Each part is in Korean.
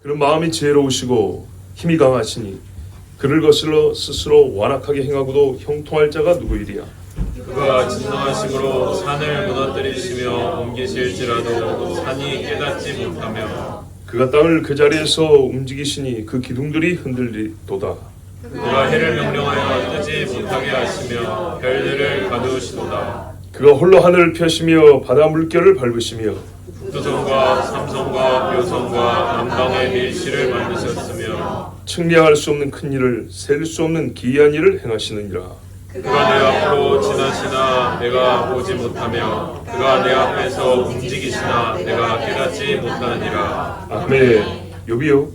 그런 마음이 지혜로우시고 힘이 강하시니 그를 거슬러 스스로 완악하게 행하고도 형통할 자가 누구이리야. 그가 진노하심으로 산을 무너뜨리시며 옮기실지라도 산이 깨닫지 못하며 그가 땅을 그 자리에서 움직이시니 그 기둥들이 흔들리도다. 그가 해를 명령하여 뜨지 못하게 하시며 별들을 가두시도다. 그가 홀로 하늘을 펴시며 바다 물결을 밟으시며 두성과 삼성과 묘성과 남방의 밀실을 만드셨으며 측량할 수 없는 큰 일을 셀 수 없는 기이한 일을 행하시느니라. 그가 내 앞으로 지나시나 내가 보지 못하며 그가 내 앞에서 움직이시나 내가 깨닫지 못하느니라. 아멘. 욥이요,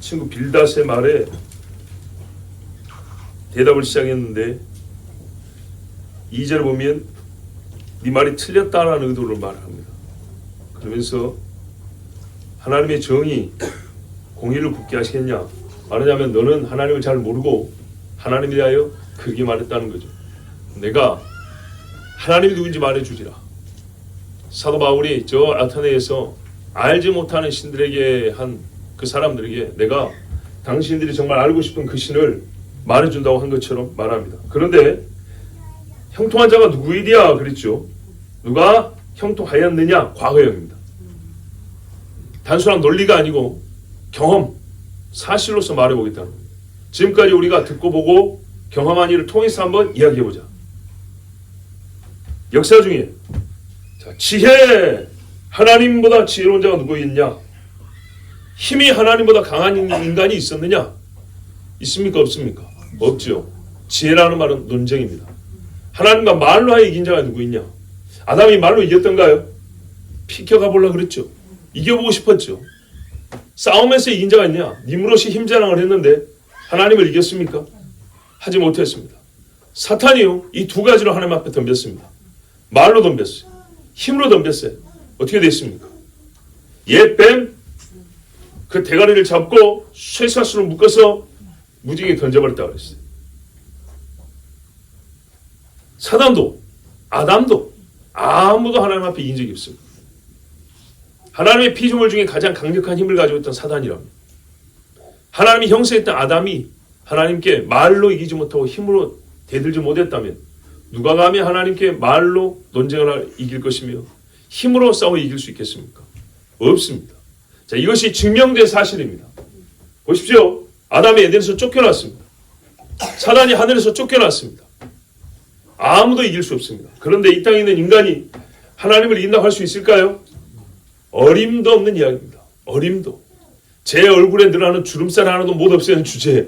친구 빌닷의 말에 대답을 시작했는데 2절을 보면 네 말이 틀렸다라는 의도로 말합니다. 그러면서 하나님의 정의, 공의를 굳게 하시겠냐? 말하자면 너는 하나님을 잘 모르고 하나님에 대하여 그렇게 말했다는 거죠. 내가 하나님이 누군지 말해주리라. 사도 바울이 저 아테네에서 알지 못하는 신들에게 한 그 사람들에게 내가 당신들이 정말 알고 싶은 그 신을 말해준다고 한 것처럼 말합니다. 그런데 형통한 자가 누구이랴 그랬죠. 누가 형통하였느냐? 과거형입니다. 단순한 논리가 아니고 경험, 사실로서 말해보겠다는 겁니다. 지금까지 우리가 듣고 보고 경험한 일을 통해서 한번 이야기해보자. 역사 중에 지혜, 하나님보다 지혜로운 자가 누구 있냐? 힘이 하나님보다 강한 인간이 있었느냐? 있습니까? 없습니까? 없죠. 지혜라는 말은 논쟁입니다. 하나님과 말로 하여 이긴 자가 누구 있냐? 아담이 말로 이겼던가요? 피켜가 보려고 그랬죠. 이겨보고 싶었죠. 싸움에서 이긴 자가 있냐? 니므롯이 힘자랑을 했는데 하나님을 이겼습니까? 하지 못했습니다. 사탄이요, 이 두 가지로 하나님 앞에 덤볐습니다. 말로 덤볐어요. 힘으로 덤볐어요. 어떻게 됐습니까? 옛뱀 그 대가리를 잡고 쇠사슬로 묶어서 무지개 던져버렸다고 그랬어요. 사단도 아담도 아무도 하나님 앞에 이긴 적이 없습니다. 하나님의 피조물 중에 가장 강력한 힘을 가지고 있던 사단이랍니다. 하나님이 형성했던 아담이 하나님께 말로 이기지 못하고 힘으로 대들지 못했다면 누가 감히 하나님께 말로 논쟁을 이길 것이며 힘으로 싸워 이길 수 있겠습니까? 없습니다. 자, 이것이 증명된 사실입니다. 보십시오. 아담이 에덴에서 쫓겨났습니다. 사단이 하늘에서 쫓겨났습니다. 아무도 이길 수 없습니다. 그런데 이 땅에 있는 인간이 하나님을 이긴다고 할 수 있을까요? 어림도 없는 이야기입니다. 어림도. 제 얼굴에 늘어나는 주름살 하나도 못 없애는 주제에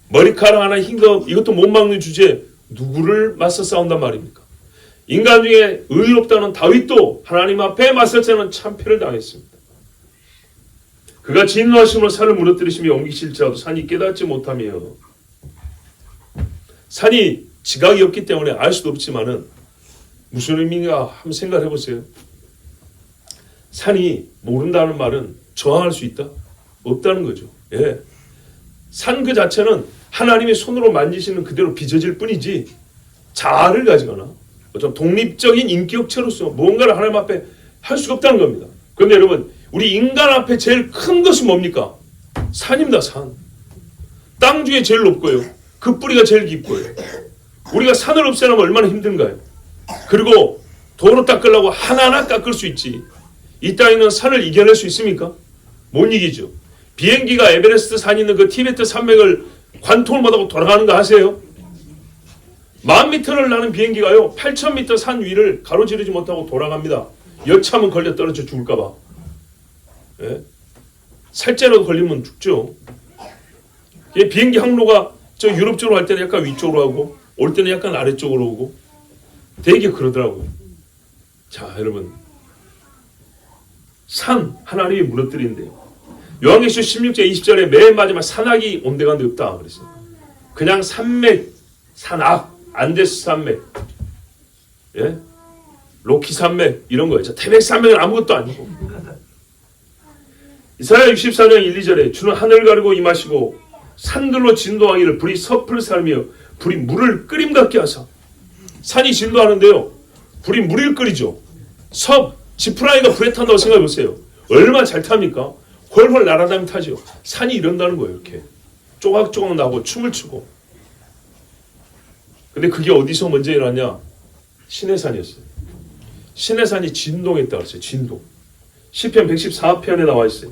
머리카락 하나 흰 거 이것도 못 막는 주제에 누구를 맞서 싸운단 말입니까? 인간 중에 의롭다는 다윗도 하나님 앞에 맞설 때는 참패를 당했습니다. 그가 진노하심으로 산을 무너뜨리시며 옮기실지라도 산이 깨닫지 못하며 산이 지각이 없기 때문에 알 수도 없지만은 무슨 의미인가 한번 생각해 보세요. 산이 모른다는 말은 저항할 수 있다? 없다는 거죠. 예. 산 그 자체는 하나님의 손으로 만지시는 그대로 빚어질 뿐이지 자아를 가지거나 좀 독립적인 인격체로서 뭔가를 하나님 앞에 할 수가 없다는 겁니다. 그런데 여러분, 우리 인간 앞에 제일 큰 것은 뭡니까? 산입니다. 산. 땅 중에 제일 높고요. 그 뿌리가 제일 깊고요. 우리가 산을 없애려면 얼마나 힘든가요? 그리고 도로 닦으려고 하나하나 깎을 수 있지. 이 땅에 있는 산을 이겨낼 수 있습니까? 못 이기죠. 비행기가 에베레스트 산 있는 그 티베트 산맥을 관통을 못하고 돌아가는 거 아세요? 10,000m를 나는 비행기가요 8,000m 산 위를 가로지르지 못하고 돌아갑니다. 여차하면 걸려 떨어져 죽을까 봐. 예? 살째라도 걸리면 죽죠. 비행기 항로가 저 유럽 쪽으로 갈 때는 약간 위쪽으로 하고 올 때는 약간 아래쪽으로 오고 되게 그러더라고요. 자, 여러분, 산 하나님이 무너뜨린대요. 요한계시록 16장 20절에 맨 마지막 산악이 온데간데 없다 그랬어요. 그냥 산맥, 산악, 안데스 산맥, 예? 로키 산맥 이런 거예요. 태백 산맥은 아무것도 아니고. 이사야 64장 1, 2절에 주는 하늘 가르고 임하시고 산들로 진도하기를 불이 섭을 살며 불이 물을 끓임 같게 하사. 산이 진도하는데요, 불이 물을 끓이죠. 섭, 지푸라기가 불에 탄다고 생각해 보세요. 얼마나 잘 탑니까? 훨훨 날아다니면 타죠. 산이 이런다는 거예요. 이렇게 쪼각쪼각 나고 춤을 추고. 근데 그게 어디서 먼저 일어났냐? 시내산이었어요. 시내산이 진동했다 그랬어요. 진동. 시편 114편에 나와 있어요.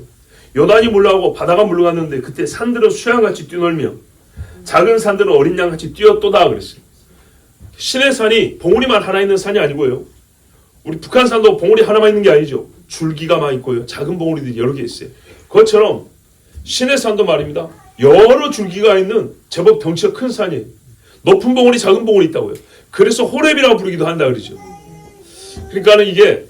요단이 물러가고 바다가 물러갔는데 그때 산들은 수양같이 뛰놀며 작은 산들은 어린 양같이 뛰어또다 그랬어요. 시내산이 봉우리만 하나 있는 산이 아니고요. 우리 북한산도 봉우리 하나만 있는 게 아니죠. 줄기가 많이 있고요. 작은 봉우리들이 여러 개 있어요. 그것처럼 시내산도 말입니다. 여러 줄기가 있는 제법 덩치가 큰 산이에요. 높은 봉우리, 작은 봉우리 있다고요. 그래서 호렙이라고 부르기도 한다 그러죠. 그러니까는 이게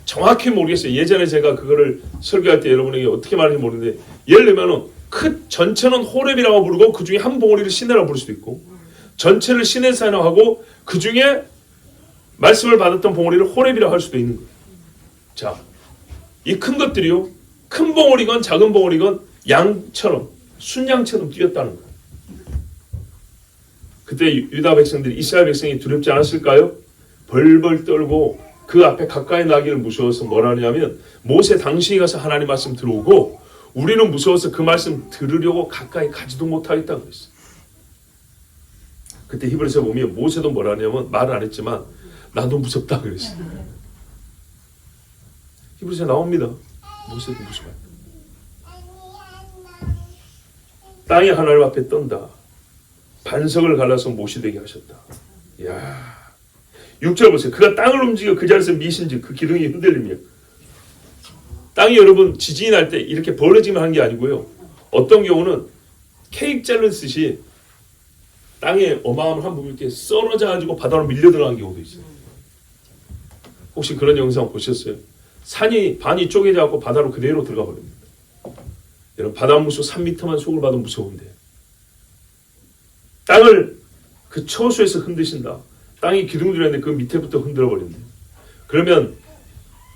정확히 모르겠어요. 예전에 제가 그거를 설교할 때 여러분에게 어떻게 말하는지 모르는데, 예를 들면은 전체는 호렙이라고 부르고 그 중에 한 봉우리를 시내라고 부를 수도 있고, 전체를 시내산이라고 하고 그 중에 말씀을 받았던 봉우리를 호렙이라고 할 수도 있는 거예요. 자, 이 큰 것들이요, 큰 봉우리건 작은 봉우리건 양처럼 순양처럼 뛰었다는 거예요. 그때 유다 백성들이, 이스라엘 백성이 두렵지 않았을까요? 벌벌 떨고 그 앞에 가까이 나기를 무서워서 뭐라 하냐면, 모세 당신이 가서 하나님 말씀 들어오고 우리는 무서워서 그 말씀 들으려고 가까이 가지도 못하겠다고 그랬어요. 그때 히브리서 보면 모세도 뭐라 하냐면, 말을 안 했지만 나도 무섭다 그랬어요. 히브리서 나옵니다. 모세도 무서워요. 땅이 하나님 앞에 떤다. 반석을 갈라서 못이 되게 하셨다. 이야. 6절 보세요. 그가 땅을 움직여 그 자리에서 미신즉 그 기둥이 흔들리며. 땅이 여러분 지진이 날 때 이렇게 벌어지면 하는 게 아니고요. 어떤 경우는 케이크 잘르듯이 땅에 어마어마한 한 부분이 이렇게 썰어져가지고 바다로 밀려 들어가는 경우도 있어요. 혹시 그런 영상 보셨어요? 산이 반이 쪼개져갖고 바다로 그대로 들어가 버립니다. 여러분 바닷물 속 3m만 속을 봐도 무서운데 땅을 그 처소에서 흔드신다. 땅이 기둥 들어있는데 그 밑에부터 흔들어 버린다. 그러면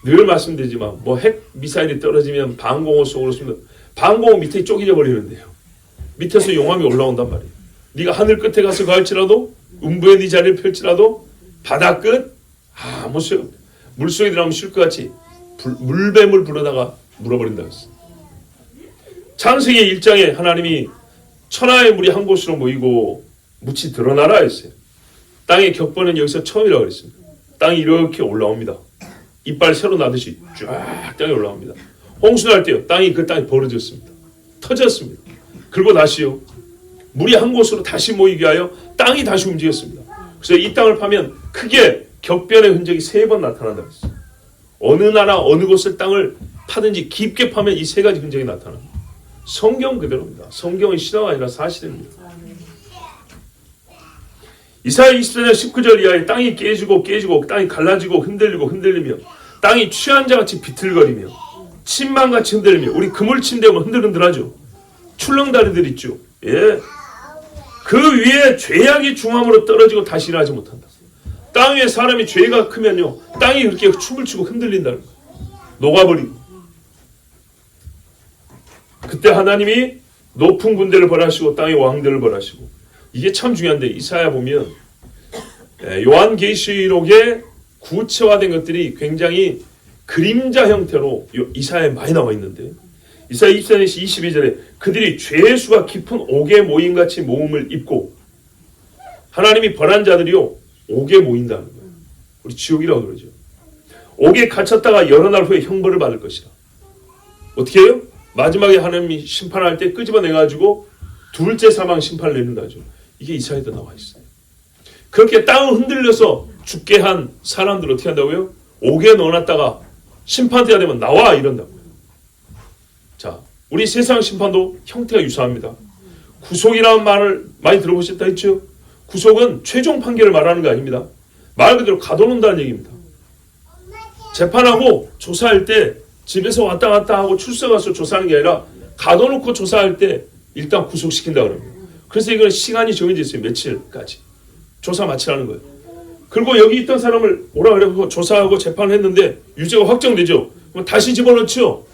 늘 말씀드리지만 뭐 핵 미사일이 떨어지면 방공호 속으로 쏘면 방공호 밑에 쪼개져 버리는데요. 밑에서 용암이 올라온단 말이에요. 네가 하늘 끝에 가서 갈지라도, 음부의 네 자리를 펼치라도 바다 끝 아무 소용. 물속에 들어가면 쉴 것 같이 물뱀을 불어다가 물어버린다고 했어요. 창세기 1장에 하나님이 천하의 물이 한 곳으로 모이고 묻이 드러나라 했어요. 땅의 격번은 여기서 처음이라고 그랬습니다. 땅이 이렇게 올라옵니다. 이빨 새로 나듯이 쫙 땅이 올라옵니다. 홍수날 때요, 땅이 벌어졌습니다. 터졌습니다. 그리고 다시요, 물이 한 곳으로 다시 모이게 하여 땅이 다시 움직였습니다. 그래서 이 땅을 파면 크게 격변의 흔적이 3번 나타난다고 했어요. 어느 나라 어느 곳을 땅을 파든지 깊게 파면 이 3가지 흔적이 나타납니다. 성경 그대로입니다. 성경은 신화가 아니라 사실입니다. 이사야 24장 19절 이하에 땅이 깨지고 땅이 갈라지고 흔들리며 땅이 취한 자같이 비틀거리며 침망같이 흔들리며, 우리 그물침대 오면 흔들흔들하죠. 출렁다리들 있죠. 예. 그 위에 죄악이 중함으로 떨어지고 다시 일어나지 못한다. 땅 위에 사람이 죄가 크면요, 땅이 그렇게 춤을 추고 흔들린다는 거예요. 녹아버리고. 그때 하나님이 높은 군대를 벌하시고 땅의 왕들을 벌하시고, 이게 참 중요한데 이사야 보면 요한계시록에 구체화된 것들이 굉장히 그림자 형태로 이사야에 많이 나와 있는데, 이사야 24장 22절에 그들이 죄수가 깊은 옥에 모임같이 모음을 입고, 하나님이 벌한 자들이요 옥에 모인다는 거예요. 우리 지옥이라고 그러죠. 옥에 갇혔다가 여러 날 후에 형벌을 받을 것이라. 어떻게 해요? 마지막에 하나님이 심판할 때 끄집어내가지고 둘째 사망 심판을 내린다죠. 이게 이사야에도 나와 있어요. 그렇게 땅을 흔들려서 죽게 한 사람들을 어떻게 한다고요? 옥에 넣어놨다가 심판대가 되면 나와 이런다고요. 자, 우리 세상 심판도 형태가 유사합니다. 구속이라는 말을 많이 들어보셨다 했죠? 구속은 최종 판결을 말하는 거 아닙니다. 말 그대로 가둬놓는다는 얘기입니다. 재판하고 조사할 때 집에서 왔다 갔다 하고 출석 가서 조사하는 게 아니라 가둬놓고 조사할 때 일단 구속시킨다 그럽니다. 그래서 이건 시간이 정해져 있어요. 며칠까지 조사 마치라는 거예요. 그리고 여기 있던 사람을 오라 그래서 조사하고 재판을 했는데 유죄가 확정되죠. 그럼 다시 집어넣죠.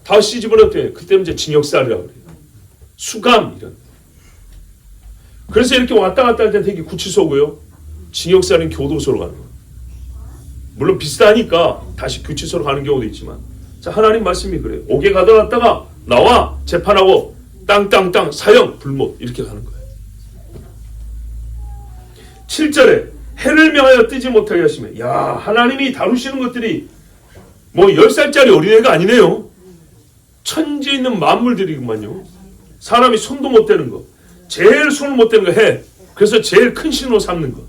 다시 집어넣대. 그때는 이제 징역살이라고 그래요. 수감 이런. 그래서 이렇게 왔다 갔다 할 때 되게 구치소고요. 징역살은 교도소로 가는 거예요. 물론 비슷하니까 다시 구치소로 가는 경우도 있지만 자, 하나님 말씀이 그래요. 옥에 가둬놨다가 나와 재판하고 땅땅땅 사형 불못 이렇게 가는 거예요. 7절에 해를 명하여 뜨지 못하게 하시면, 야, 하나님이 다루시는 것들이 뭐 10살짜리 어린애가 아니네요. 천지에 있는 만물들이구만요. 사람이 손도 못 대는 거, 제일 손을 못 대는 거 해. 그래서 제일 큰 신호 삼는 거.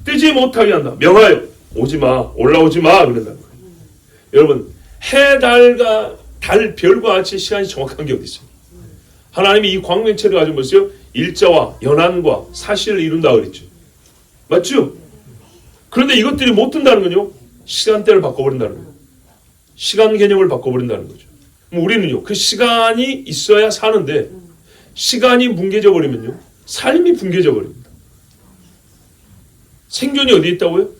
뜨지 못하게 한다. 명하여 오지 마, 올라오지 마 그런다는 거예요. 여러분, 해, 달과 달, 별과 같이 시간이 정확한 게 어디 있어요? 하나님이 이 광명체를 가지고 뭐였어요? 일자와 연한과 사실을 이룬다 그랬죠. 맞죠? 그런데 이것들이 못 뜬다는 건요, 시간대를 바꿔버린다는 거예요. 시간 개념을 바꿔버린다는 거죠. 우리는요, 그 시간이 있어야 사는데 시간이 뭉개져 버리면요, 삶이 붕괴져 버립니다. 생존이 어디에 있다고요?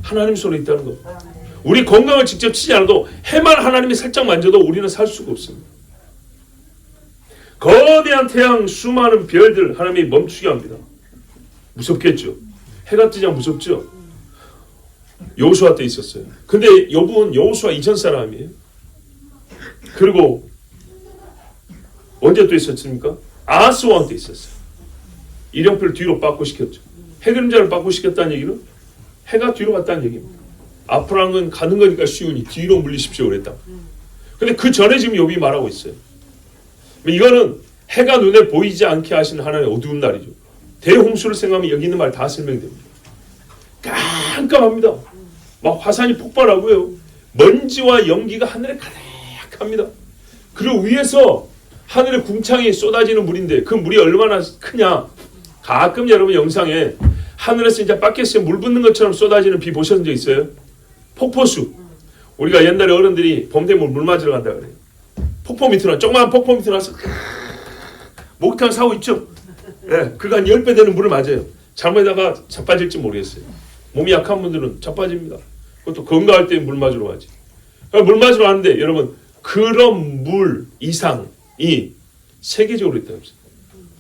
하나님 손에 있다는 거. 우리 건강을 직접 치지 않아도 해만 하나님이 살짝 만져도 우리는 살 수가 없습니다. 거대한 태양, 수많은 별들 하나님이 멈추게 합니다. 무섭겠죠? 해가 뜨지 않으면 무섭죠? 여호수아 때 있었어요. 근데 여분 여호수아 이전 사람이에요. 그리고 언제 또 있었습니까? 아하스 왕 때 있었어요. 이령표를 뒤로 빠꾸시켰죠. 해 그림자를 빠꾸시켰다는 얘기는 해가 뒤로 갔다는 얘기입니다. 앞으로는 가는 거니까 쉬우니 뒤로 물리십시오 그랬다. 근데 그 전에 지금 욥이 말하고 있어요. 이거는 해가 눈에 보이지 않게 하시는 하나님의 어두운 날이죠. 대홍수를 생각하면 여기 있는 말 다 설명됩니다. 깜깜합니다. 막 화산이 폭발하고요. 먼지와 연기가 하늘에 가득합니다. 그리고 위에서 하늘에 궁창이 쏟아지는 물인데 그 물이 얼마나 크냐. 가끔 여러분 영상에 하늘에서 이제 밖에서 물 붓는 것처럼 쏟아지는 비 보셨던 적 있어요? 폭포수. 우리가 옛날에 어른들이 봄 되면 물 맞으러 간다 그래요. 폭포 밑으로, 조그만 폭포 밑으로 와서 목욕탕 사고 있죠? 네, 그거 한 10배 되는 물을 맞아요. 잘못하다가 자빠질지 모르겠어요. 몸이 약한 분들은 자빠집니다. 그것도 건강할 때 물 맞으러 가지. 물 맞으러 가는데 여러분, 그런 물 이상이 세계적으로 있다고 했어요.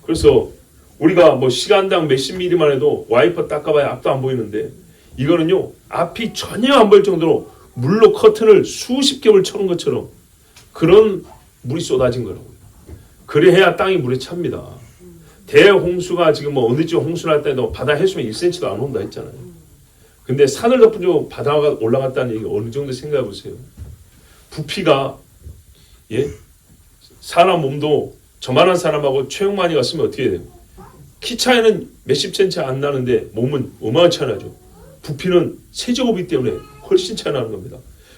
그래서 우리가 뭐 시간당 몇십 미리만 해도 와이퍼 닦아봐야 앞도 안 보이는데 이거는요, 앞이 전혀 안 보일 정도로 물로 커튼을 수십 겹을 쳐놓은 것처럼 그런 물이 쏟아진 거라고요. 그래야 땅이 물에 찹니다. 대홍수가 지금 뭐 어느 쪽 홍수 날 때도 바다 해수면 1cm도 안 온다 했잖아요. 근데 산을 덮어주고 바다가 올라갔다는 얘기 어느 정도 생각해 보세요. 부피가, 예? 사람 몸도 저만한 사람하고 체형만이 갔으면 어떻게 돼요? 키 차이는 몇십 센치 안 나는데 몸은 어마어마하게 차이 나죠. 부피는 세제곱이기 때문에 훨씬 차이 나는 겁니다.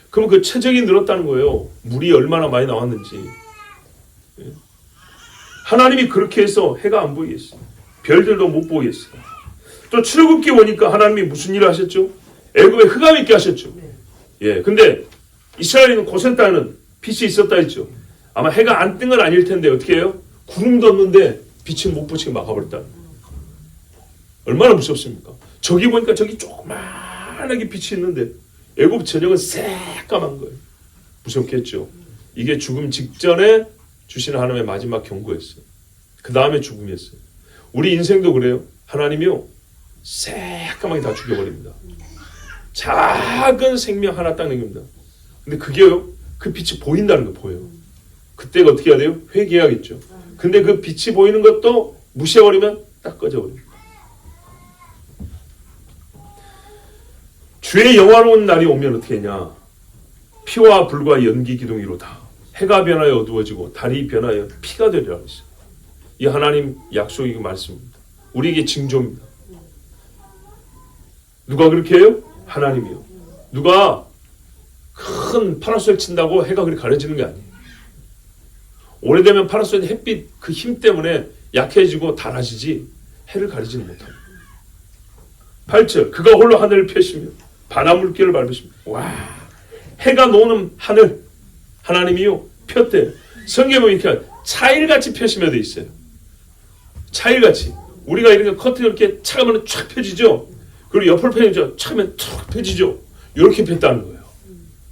그러면 그 체적이 늘었다는 거예요. 물이 얼마나 많이 나왔는지. 예? 하나님이 그렇게 해서 해가 안 보이게 했어요. 별들도 못 보게 했어요. 또 출애굽기 보니까 하나님이 무슨 일을 하셨죠? 애굽에 흑암이 있게 하셨죠. 예, 근데 이스라엘은 고센 땅에는 빛이 있었다 했죠. 아마 해가 안 뜬 건 아닐 텐데 어떻게 해요? 구름도 없는데 빛을 못 비치게 막아버렸다. 얼마나 무섭습니까? 저기 보니까 저기 조그만하게 빛이 있는데 애굽 전역은 새까만 거예요. 무섭겠죠. 이게 죽음 직전에 주시는 하나님의 마지막 경고였어요. 그 다음에 죽음이었어요. 우리 인생도 그래요. 하나님이요, 새까맣게 다 죽여버립니다. 작은 생명 하나 딱 남깁니다. 근데 그게요, 그 빛이 보인다는 거 보여요. 그때가 어떻게 해야 돼요? 회개해야겠죠. 근데 그 빛이 보이는 것도 무시해버리면 딱 꺼져버립니다. 주의 영화로운 날이 오면 어떻게 했냐? 피와 불과 연기 기둥이로다. 해가 변하여 어두워지고 달이 변하여 피가 되리라고 했어요. 이 하나님 약속이 그 말씀입니다. 우리에게 징조입니다. 누가 그렇게 해요? 하나님이요. 누가 큰 파라솔 친다고 해가 그렇게 가려지는 게 아니에요. 오래되면 파라솔 햇빛 그 힘 때문에 약해지고 닳아지지 해를 가리지는 못합니다. 8절, 그가 홀로 하늘을 펴시며 바닷물결을 밟으십니다. 와, 해가 노는 하늘 하나님이요 폈대요. 성경에 보니까 차일같이 펴시며 돼 있어요. 차일같이. 우리가 이렇게 커튼 이렇게 차가면 쫙 펴지죠. 그리고 옆을 펴죠. 차면 툭 펴지죠. 이렇게 폈다는 거예요.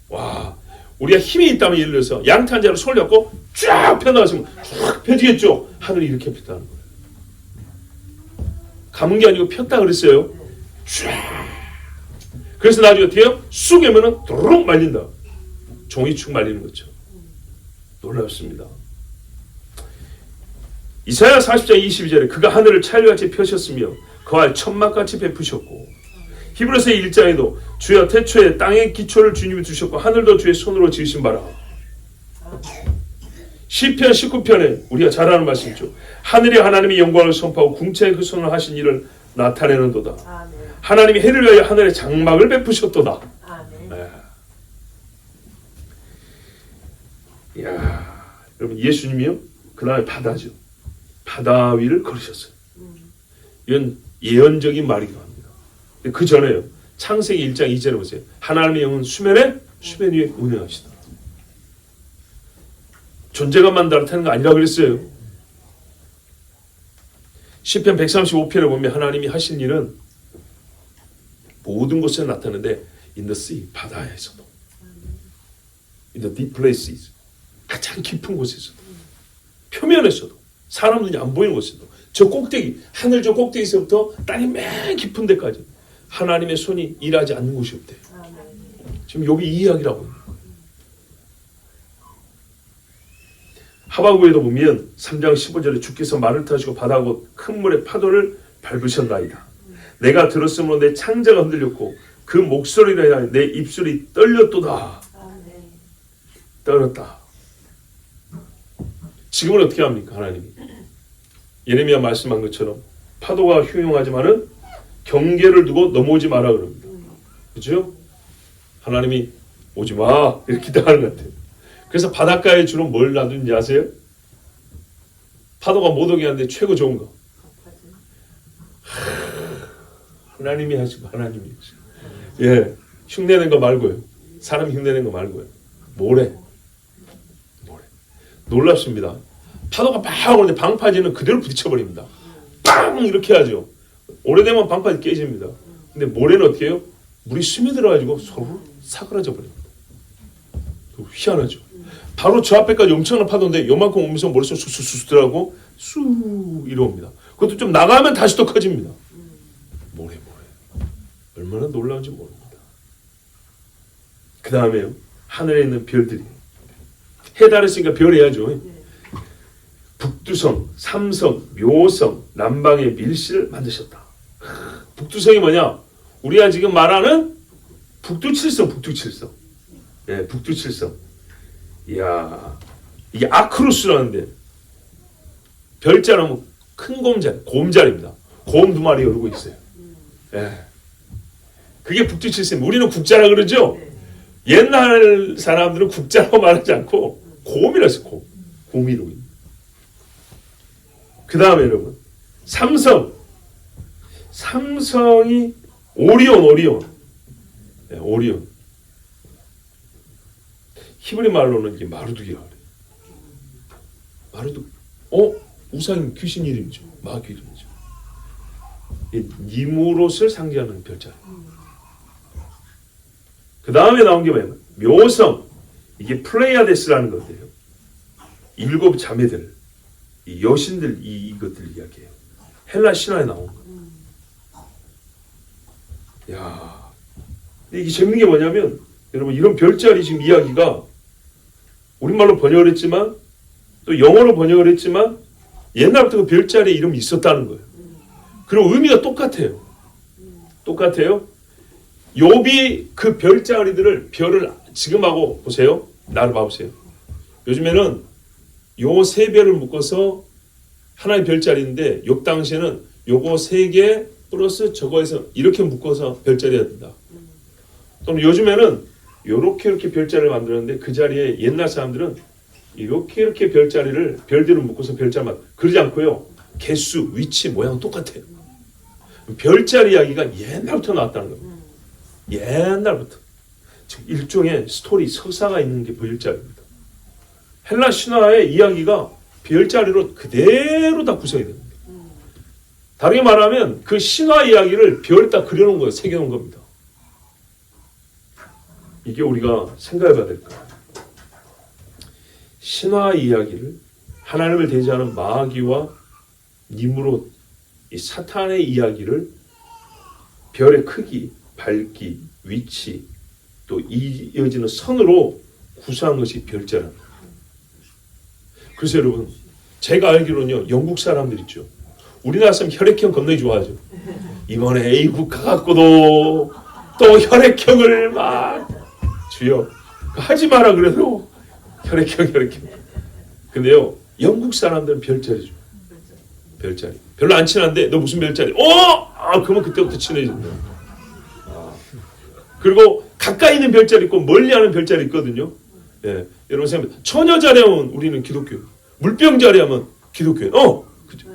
와, 우리가 힘이 있다면 예를 들어서 양태 한 자로 손을 잡고 쫙 펴나가시면 쫙 펴지겠죠. 하늘이 이렇게 폈다는 거예요. 감은 게 아니고 폈다 그랬어요. 쫙. 그래서 나중에 어떻게 해요? 쑥 하면은 도록 말린다. 종이축 말리는 거죠. 놀랍습니다. 이사야 40장 22절에 그가 하늘을 찰류같이 펴셨으며 그와 천막같이 베푸셨고, 히브리서 1장에도 주여 태초에 땅의 기초를 주님이 두셨고 하늘도 주의 손으로 지으신 바라. 시편 19편에 우리가 잘 아는 말씀이죠. 하늘이 하나님의 영광을 선포하고 궁창에 그 손을 하신 일을 나타내는도다. 하나님이 해를 위하여 하늘에 장막을 베푸셨도다. 네. 이야, 여러분, 예수님이요 그 다음에 바다죠. 바다 위를 걸으셨어요. 이건 예언적인 말이기도 합니다. 그 전에요, 창세기 1장 2절에 보세요. 하나님의 영은 수면 위에 운행하시다. 존재감만 나타내는 거 아니라 그랬어요. 시편 135편에 보면 하나님이 하신 일은 모든 곳에 나타나는데 in the sea, 바다에서도, in the deep places, 가장 깊은 곳에서도, 표면에서도, 사람 눈이 안 보이는 곳에서도, 저 꼭대기, 하늘 저 꼭대기에서부터 땅이 맨 깊은 데까지 하나님의 손이 일하지 않는 곳이 없대요. 지금 여기 이 이야기라고 합니다. 하박국에도 보면 3장 15절에 주께서 말을 타시고 바다고 큰 물의 파도를 밟으셨나이다. 내가 들었으므로 내 창자가 흔들렸고 그 목소리로 인하여 내 입술이 떨렸도다. 떨었다. 지금은 어떻게 합니까? 하나님이 예레미야 말씀한 것처럼 파도가 흉흉하지만은 경계를 두고 넘어오지 마라 그럽니다. 그렇죠? 하나님이 오지 마 이렇게 기도하는 것 같아요. 그래서 바닷가에 주로 뭘 놔두는지 아세요? 파도가 못 오게 하는데 최고 좋은 거. 하나님이 하시고 하나님이 하시고. 예, 흉내낸 거 말고요. 사람 흉내낸 거 말고요. 모래. 놀랍습니다. 파도가 막 오는데 방파제는 그대로 부딪혀버립니다. 빵 이렇게 하죠. 오래되면 방파제 깨집니다. 근데 모래는 어떻게 해요? 물이 스며들어가지고 서로 사그라져 버립니다. 희한하죠. 바로 저 앞에까지 엄청난 파도인데 요만큼 오면서 머릿속 쑥쑥 들어가고 쑥 이러옵니다. 그것도 좀 나가면 다시 또 커집니다. 모래. 얼마나 놀라운지 모릅니다. 그 다음에요, 하늘에 있는 별들이, 해 달했으니까 별 해야죠. 북두성, 삼성, 묘성, 남방의 밀실을 만드셨다. 북두성이 뭐냐? 우리가 지금 말하는 북두칠성. 예, 북두칠성. 이야, 이게 아크루스라는데 별자는 큰 곰자리입니다. 곰 2마리 오르고 있어요. 예. 그게 북두칠성. 우리는 국자라 그러죠. 옛날 사람들은 국자라고 말하지 않고 곰이라 했어요. 곰이라고. 그 다음에 여러분, 삼성이 오리온. 네, 오리온. 히브리 말로는 이게 마르둑이라고 그래요. 마르둑. 우상 귀신 이름이죠. 마귀 이름이죠. 니무롯을 상징하는 별자. 그 다음에 나온 게 뭐냐면 묘성. 이게 플레이아데스라는 건데요. 7 자매들, 이 여신들, 이것들 이야기해요. 헬라 신화에 나온 거. 야, 이게 재밌는 게 뭐냐면 여러분, 이런 별자리 지금 이야기가 우리말로 번역을 했지만 또 영어로 번역을 했지만 옛날부터 그 별자리 이름이 있었다는 거예요. 그리고 의미가 똑같아요. 욥이 그 별자리들을, 별을 지금하고 보세요. 나를 봐보세요. 요즘에는 요 3별을 묶어서 하나의 별자리인데 욥 당시에는 요거 3개 플러스 저거에서 이렇게 묶어서 별자리가 된다. 또는 요즘에는 이렇게 별자리를 만들었는데 그 자리에 옛날 사람들은 이렇게 별들을 묶어서 별자리만, 그러지 않고요. 개수, 위치, 모양 똑같아요. 별자리 이야기가 옛날부터 나왔다는 겁니다. 옛날부터. 지금 일종의 스토리, 서사가 있는 게 별자리입니다. 헬라 신화의 이야기가 별자리로 그대로 다 구성이 됩니다. 다르게 말하면 그 신화 이야기를 별에다 그려놓은 거예요. 새겨놓은 겁니다. 이게 우리가 생각해봐야 될 거예요. 신화 이야기를, 하나님을 대지하는 마귀와 니무롯, 이 사탄의 이야기를 별의 크기, 밝기, 위치, 또 이어지는 선으로 구사한 것이 별자라는 거예요. 그래서 여러분, 제가 알기로는요, 영국 사람들 있죠. 우리나라 사람 혈액형 겁나게 좋아하죠. 이번에 A국 가갖고도 또 혈액형을 막 주여 하지 마라 그래도 혈액형. 근데요, 영국 사람들은 별자리죠. 별자리. 별로 안 친한데 너 무슨 별자리? 그러면 그때부터 친해진다. 그리고 가까이 있는 별자리 있고 멀리 하는 별자리 있거든요. 예, 여러분 생각해. 처녀자리 하면 우리는 기독교. 물병자리 하면 기독교. 그죠?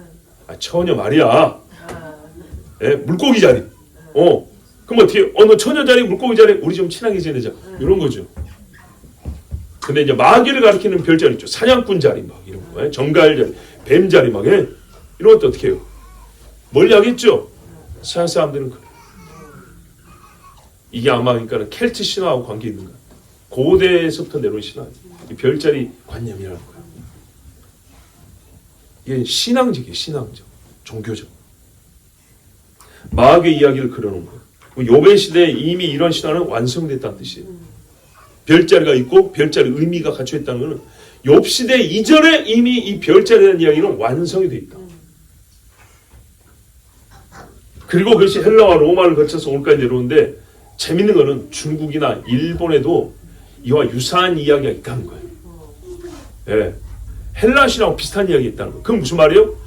처녀 말이야. 예, 물고기 자리. 그럼 어떻게? 너 처녀 자리, 물고기 자리, 우리 좀 친하게 지내자. 이런 거죠. 근데 이제 마귀를 가리키는 별자리 있죠. 사냥꾼 자리 막 이런 거, 정갈 자리, 뱀 자리 막 이런 것도 어떻게 해요? 멀리 하겠죠. 서양 사람들은 그래. 이게 아마 그러니까 켈트 신화하고 관계 있는 거야. 고대에서부터 내려온 신화. 이 별자리 관념이라는 거야. 이게 신앙적이에요. 신앙적, 종교적. 마귀의 이야기를 그려놓은 거예요. 욥의 시대에 이미 이런 신화는 완성됐다는 뜻이에요. 별자리가 있고 별자리 의미가 갇혀 있다는 것은 욥 시대 이전에 이미 이 별자리에 대한 이야기는 완성이 되어 있다. 그리고 그것이 헬라와 로마를 거쳐서 오늘까지 내려오는데 재밌는 것은 중국이나 일본에도 이와 유사한 이야기가 있다는 거예요. 예. 헬라 신하고 비슷한 이야기가 있다는 거예요. 그건 무슨 말이에요?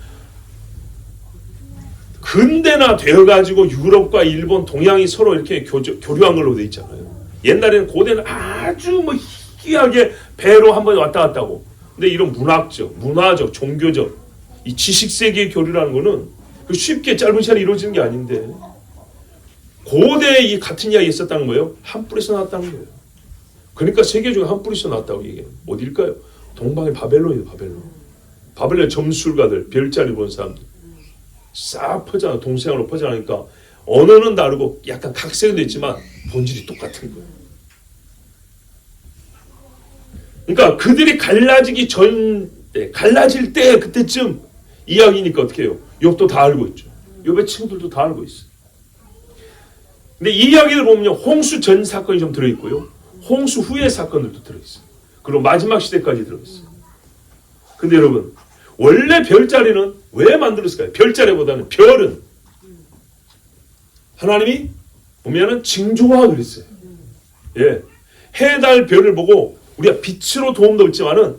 근대나 되어가지고 유럽과 일본, 동양이 서로 이렇게 교류한 걸로 돼 있잖아요. 옛날에는 고대는 아주 희귀하게 배로 한번 왔다 갔다 하고. 근데 이런 문학적, 문화적, 종교적 이 지식세계의 교류라는 거는 쉽게 짧은 시간에 이루어지는 게 아닌데 고대에 이 같은 이야기 있었다는 거예요. 한 뿌리에서 나왔다는 거예요. 그러니까 세계 중에 한 뿌리에서 나왔다고 얘기해요. 어딜까요? 동방의 바벨론이에요. 바벨론 점술가들, 별자리 본 사람들 싹 퍼져나 동서양으로 퍼져나니까 언어는 다르고 약간 각색은 됐지만 본질이 똑같은 거예요. 그러니까 그들이 갈라지기 갈라질 때 그때쯤 이야기니까 어떻게 해요? 욥도 다 알고 있죠. 욥의 친구들도 다 알고 있어요. 근데 이 이야기를 보면요, 홍수 전 사건이 좀 들어있고요, 홍수 후의 사건들도 들어있어요. 그리고 마지막 시대까지 들어있어요. 근데 여러분, 원래 별자리는 왜 만들었을까요? 별자리보다는 별은 하나님이 보면은 징조화 그랬어요. 예, 해, 달, 별을 보고 우리가 빛으로 도움도 있지만은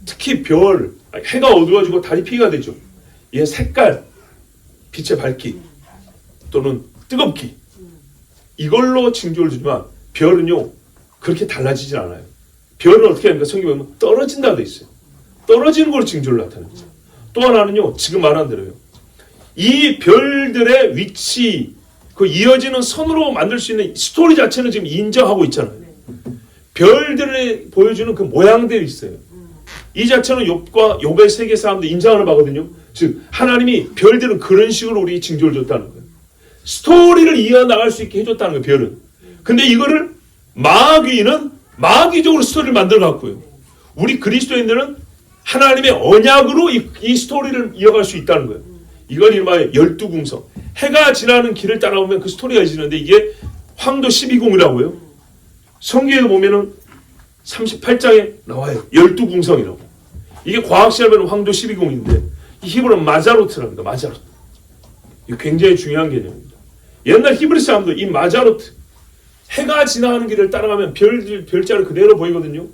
특히 별, 해가 어두워지고 달이 피가 되죠. 얘 색깔, 빛의 밝기 또는 뜨겁기 이걸로 징조를 주지만 별은요 그렇게 달라지진 않아요. 별은 어떻게 합니까? 성경에 보면 떨어진다고 돼 있어요. 떨어지는 걸로 징조를 나타내죠. 또 하나는요, 지금 말한 대로요, 이 별들의 위치, 그 이어지는 선으로 만들 수 있는 스토리 자체는 지금 인정하고 있잖아요. 별들을 보여주는 그 모양들이 있어요. 이 자체는 욥의 세계 사람들 인정하는 바거든요. 즉 하나님이 별들은 그런 식으로 우리 징조를 줬다는 거예요. 스토리를 이어나갈 수 있게 해줬다는 거예요. 별은. 근데 이거를 마귀는 마귀적으로 스토리를 만들어 갖고요, 우리 그리스도인들은 하나님의 언약으로 이 스토리를 이어갈 수 있다는 거예요. 이걸 이름하여 12궁성. 해가 지나는 길을 따라오면 그 스토리가 지는데 이게 황도 12궁이라고요. 성경에 보면은 38장에 나와요. 12궁성이라고. 이게 과학시험에 보면 황도 12궁인데 이 히브리어는 마자로트랍니다. 마자로트. 이거 굉장히 중요한 개념입니다. 옛날 히브리 사람도 이 마자로트, 해가 지나가는 길을 따라가면 별자를 그대로 보이거든요.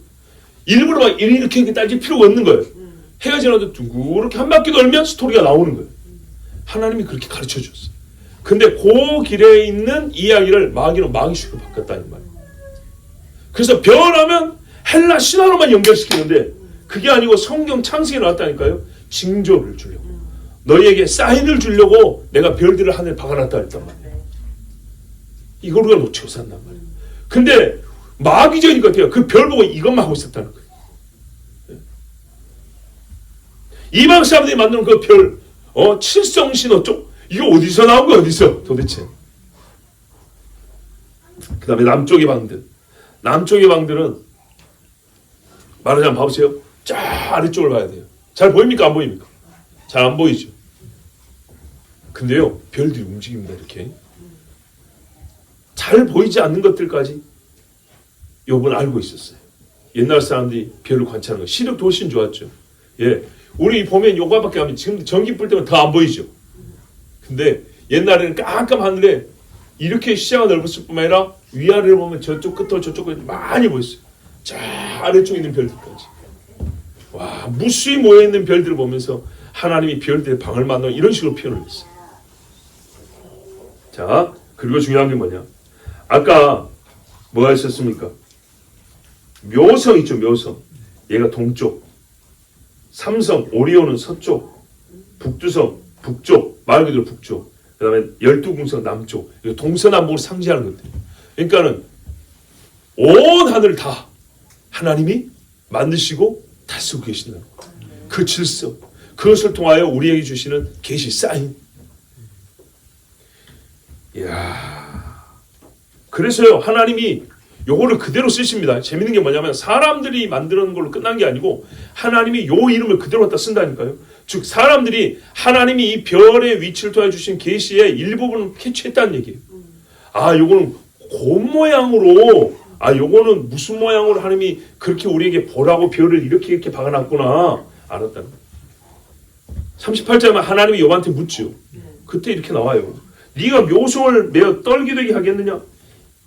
일부러 막 이렇게 따질 필요가 없는 거예요. 해가 지나도 둥그렇게 한 바퀴 돌면 스토리가 나오는 거예요. 하나님이 그렇게 가르쳐 줬어요. 근데 그 길에 있는 이야기를 마귀는 마귀식으로 바꿨다는 말이에요. 그래서 별하면 헬라 신화로만 연결시키는데 그게 아니고 성경 창세기에 나왔다니까요. 징조를 주려고, 너희에게 사인을 주려고 내가 별들을 하늘에 박아놨다 했단 말이에요. 이걸 우리가 놓치고 산단 말이에요. 근데 마귀적이니까 어때요? 그 별 보고 이것만 하고 있었다는 거예요. 이방 사람들이 만드는 그 별, 칠성신호 쪽, 이거 어디서 나온 거야? 어디서 도대체? 그 다음에 남쪽의 방들. 남쪽의 방들은 말하자면 봐보세요. 쫙 아래쪽을 봐야 돼요. 잘 보입니까? 안 보입니까? 잘 안 보이죠. 근데요, 별들이 움직입니다. 이렇게 잘 보이지 않는 것들까지 욥은 알고 있었어요. 옛날 사람들이 별을 관찰하는 거 시력도 훨씬 좋았죠. 예, 우리 보면 요가밖에 하면 지금 전기 불 때면 더 안 보이죠. 근데 옛날에는 깜깜 하늘에 이렇게 시야가 넓었을 뿐만 아니라 위아래를 보면 저쪽 끝으로 저쪽 끝 많이 보였어요. 저 아래쪽에 있는 별들까지. 와, 무수히 모여있는 별들을 보면서 하나님이 별들의 방을 만들어 이런 식으로 표현을 했어요. 자, 그리고 중요한 게 뭐냐? 아까 뭐가 있었습니까? 묘성 있죠, 묘성. 얘가 동쪽. 삼성, 오리온은 서쪽. 북두성, 북쪽. 말 그대로 북쪽. 그 다음에 12궁성 남쪽. 이거 동서남북을 상징하는 것들. 그러니까는 온 하늘을 다 하나님이 만드시고 다스리고 계신다는 거예요. 그 질서. 그것을 통하여 우리에게 주시는 계시 사인. 이야. 그래서요, 하나님이 요거를 그대로 쓰십니다. 재밌는 게 뭐냐면 사람들이 만드는 걸로 끝난 게 아니고 하나님이 요 이름을 그대로 갖다 쓴다니까요. 즉 사람들이 하나님이 이 별의 위치를 통해 주신 계시의 일부분을 캐치했다는 얘기예요. 아, 요거는 곰 모양으로, 아, 요거는 무슨 모양으로 하나님이 그렇게 우리에게 보라고 별을 이렇게 박아놨구나 알았다는 거예요. 38절에 하나님이 욥한테 묻죠. 그때 이렇게 나와요. 네가 묘성을 매어 떨게 되게 하겠느냐?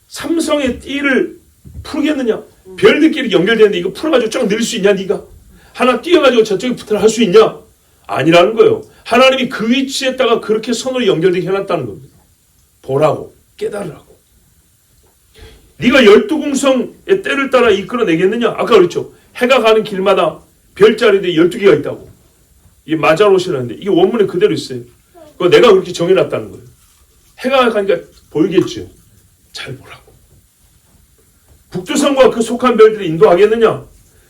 삼성의 띠를 풀겠느냐? 별들끼리 연결되는데 이거 풀어가지고 쫙 늘릴 수 있냐? 네가 하나 띄어가지고 저쪽에 붙어를 할 수 있냐? 아니라는 거예요. 하나님이 그 위치에다가 그렇게 손으로 연결되게 해놨다는 겁니다. 보라고, 깨달으라고. 네가 12궁성의 때를 따라 이끌어내겠느냐? 아까 그랬죠. 해가 가는 길마다 별자리들이 12개가 있다고. 이게 마자롯이라는데 이게 원문에 그대로 있어요. 그거 내가 그렇게 정해놨다는 거예요. 해가 가니까 보이겠죠. 잘 보라고. 북두성과 그 속한 별들이 인도하겠느냐?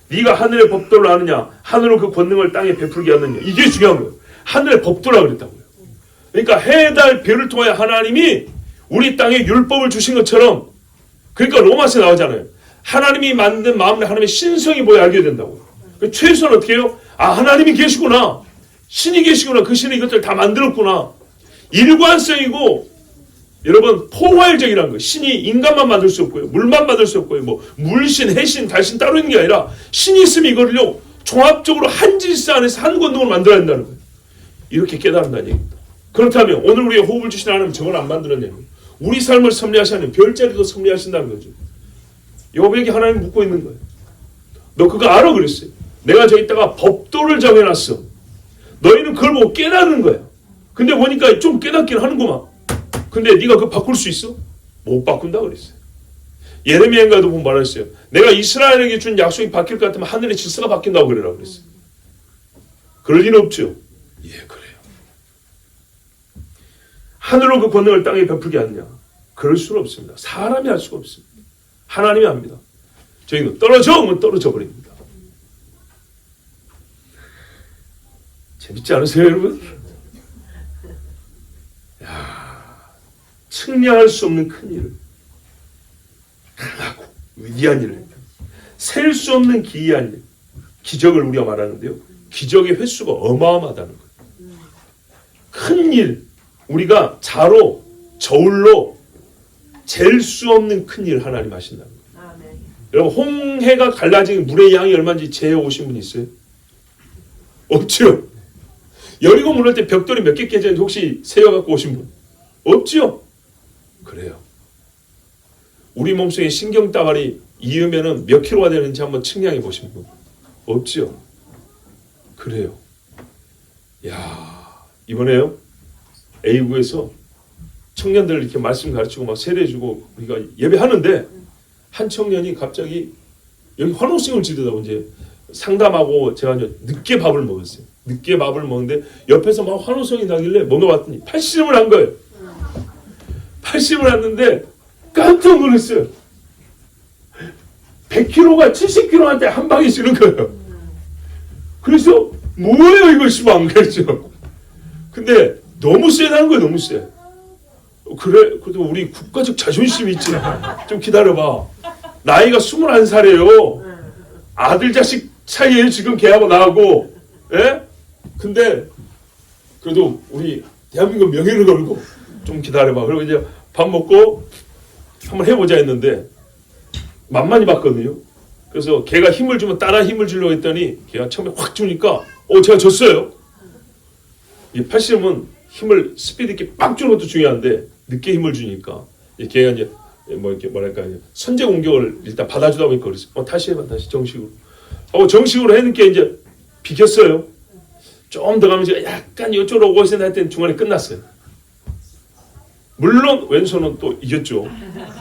네가 하늘의 법도를 아느냐? 하늘로 그 권능을 땅에 베풀게 하느냐? 이게 중요한 거예요. 하늘의 법도라 그랬다고요. 그러니까 해, 달, 별을 통하여 하나님이 우리 땅에 율법을 주신 것처럼, 그러니까 로마서에 나오잖아요. 하나님이 만든 마음에 하나님의 신성이 뭐야 알게 된다고요. 최소한 어떻게 해요? 아, 하나님이 계시구나. 신이 계시구나. 그 신이 이것들을 다 만들었구나. 일관성이고, 여러분, 포괄적이라는 거예요. 신이 인간만 만들 수 없고요. 물만 만들 수 없고요. 뭐 물신, 해신, 달신 따로 있는 게 아니라 신이 있으면 이거를요. 종합적으로 한 질서 안에서 한 권능을 만들어야 한다는 거예요. 이렇게 깨달은다는 얘기입니다. 그렇다면 오늘 우리의 호흡을 주신 하나님은 저걸 안 만들었냐면 우리 삶을 섭리하시는 별자리도 섭리하신다는 거죠. 욥에게 하나님 묻고 있는 거예요. 너 그거 알아? 그랬어요. 내가 저기다가 법도를 정해놨어. 너희는 그걸 보고 깨달는 거야. 근데 보니까 좀 깨닫긴 하는구만. 근데 네가 그거 바꿀 수 있어? 못 바꾼다 그랬어요. 예레미야인가도 보면 말했어요. 내가 이스라엘에게 준 약속이 바뀔 것 같으면 하늘의 질서가 바뀐다고 그러라고 그랬어요. 그럴 리는 없죠. 예, 그래요. 하늘로 그 권능을 땅에 베풀게 하느냐? 그럴 수는 없습니다. 사람이 할 수가 없습니다. 하나님이 합니다. 저희는 떨어져 오면 떨어져 버립니다. 재밌지 않으세요, 여러분? 측량할 수 없는 큰 일을, 강하고 위대한 일을, 셀 수 없는 기이한 일, 기적을 우리가 말하는데요. 기적의 횟수가 어마어마하다는 거예요. 큰 일, 우리가 자로, 저울로 잴 수 없는 큰 일을 하나님 하신다는 거예요. 아, 네. 여러분, 홍해가 갈라진 물의 양이 얼마인지 재어 오신 분 있어요? 없죠? 여리고 물을 때 벽돌이 몇 개 깨졌는지 혹시 세어갖고 오신 분? 없죠? 그래요. 우리 몸속에 신경따가리 이으면은 몇 킬로가 되는지 한번 측량해 보신 분? 없죠? 그래요. 야, 이번에요. A구에서 청년들 이렇게 말씀 가르치고 막 세례주고 우리가 예배하는데 한 청년이 갑자기 여기 환호성을 지르다고 이제 상담하고 제가 이제 늦게 밥을 먹었어요. 늦게 밥을 먹는데 옆에서 막 환호성이 나길래 먹어봤더니 80을 한 거예요. 80을 했는데 깜짝 놀랐어요. 100kg가 70kg한테 한 방에 씌는 거예요. 그래서 뭐예요 이거 씨발 안 그랬죠. 근데 너무 세다는 거예요. 너무 세. 그래 그래도 우리 국가적 자존심이 있지. 좀 기다려봐. 나이가 21살이에요. 아들 자식 사이에 지금 걔하고 나하고. 예? 근데 그래도 우리 대한민국 명예를 걸고 좀 기다려봐. 그리고 이제 밥 먹고 한번 해보자 했는데 만만히 봤거든요. 그래서 걔가 힘을 주면 따라 힘을 주려고 했더니 걔가 처음에 확 주니까 제가 졌어요. 이 팔씨름은 힘을 스피드 있게 빡 주는 것도 중요한데 늦게 힘을 주니까 걔가 이제 뭐 이렇게 뭐랄까 선제 공격을 일단 받아주다 보니까 그랬어요. 다시 해봐, 다시 정식으로. 정식으로 해놓게 이제 비겼어요. 좀 더 가면 제가 약간 이쪽으로 오고 있었나 했더니 중간에 끝났어요. 물론 왼손은 또 이겼죠.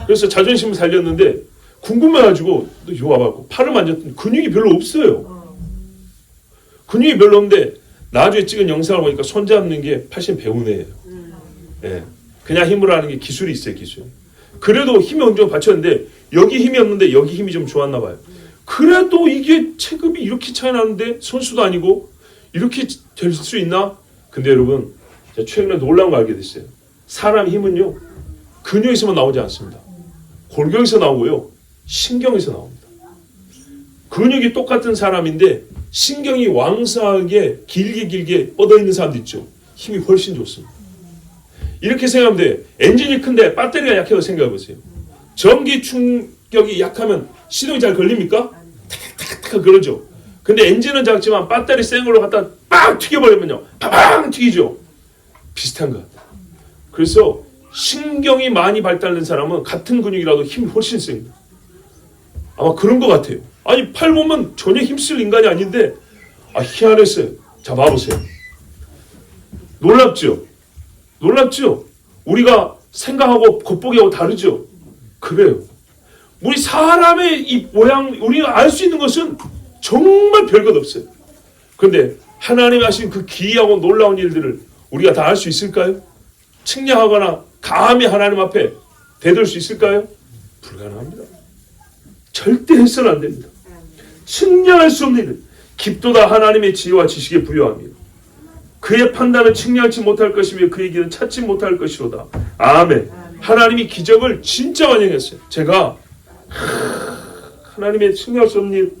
그래서 자존심을 살렸는데 궁금해가지고 또 이거 와봤고 팔을 만졌더니 근육이 별로 없어요. 근육이 별로 없는데 나중에 찍은 영상을 보니까 손 잡는 게 팔씨름 배운 애예요. 예. 그냥 힘으로 하는 게 기술이 있어요, 기술. 그래도 힘이 어느 정도 받쳤는데 여기 힘이 없는데 여기 힘이 좀 좋았나 봐요. 그래도 이게 체급이 이렇게 차이 나는데 선수도 아니고 이렇게 될 수 있나? 근데 여러분 제가 최근에 놀라운 걸 알게 됐어요. 사람 힘은요 근육에서만 나오지 않습니다. 골격에서 나오고요 신경에서 나옵니다. 근육이 똑같은 사람인데 신경이 왕성하게 길게 뻗어 있는 사람도 있죠. 힘이 훨씬 좋습니다. 이렇게 생각하면 돼. 엔진이 큰데 배터리가 약해서 생각해보세요. 전기 충격이 약하면 시동이 잘 걸립니까? 탁탁탁 그러죠. 근데 엔진은 작지만 배터리 센 걸로 갖다 빵 튀겨버리면요 팡 튀기죠. 비슷한 것 같아요. 그래서 신경이 많이 발달된 사람은 같은 근육이라도 힘이 훨씬 셉니다. 아마 그런 것 같아요. 아니 팔 보면 전혀 힘쓸 인간이 아닌데 희한했어요. 자 봐보세요. 놀랍죠? 놀랍죠? 우리가 생각하고 겉보기하고 다르죠? 그래요. 우리 사람의 이 모양 우리가 알 수 있는 것은 정말 별것 없어요. 그런데 하나님이 하신 그 기이하고 놀라운 일들을 우리가 다 알 수 있을까요? 측량하거나 감히 하나님 앞에 대들 수 있을까요? 불가능합니다. 절대 해서는 안 됩니다. 측량할 수 없는 일. 깊도다 하나님의 지혜와 지식에 부여합니다. 그의 판단은 측량치 못할 것이며 그의 길은 찾지 못할 것이로다. 아멘. 하나님이 기적을 진짜 완행했어요. 제가 하나님의 측량할 수 없는 일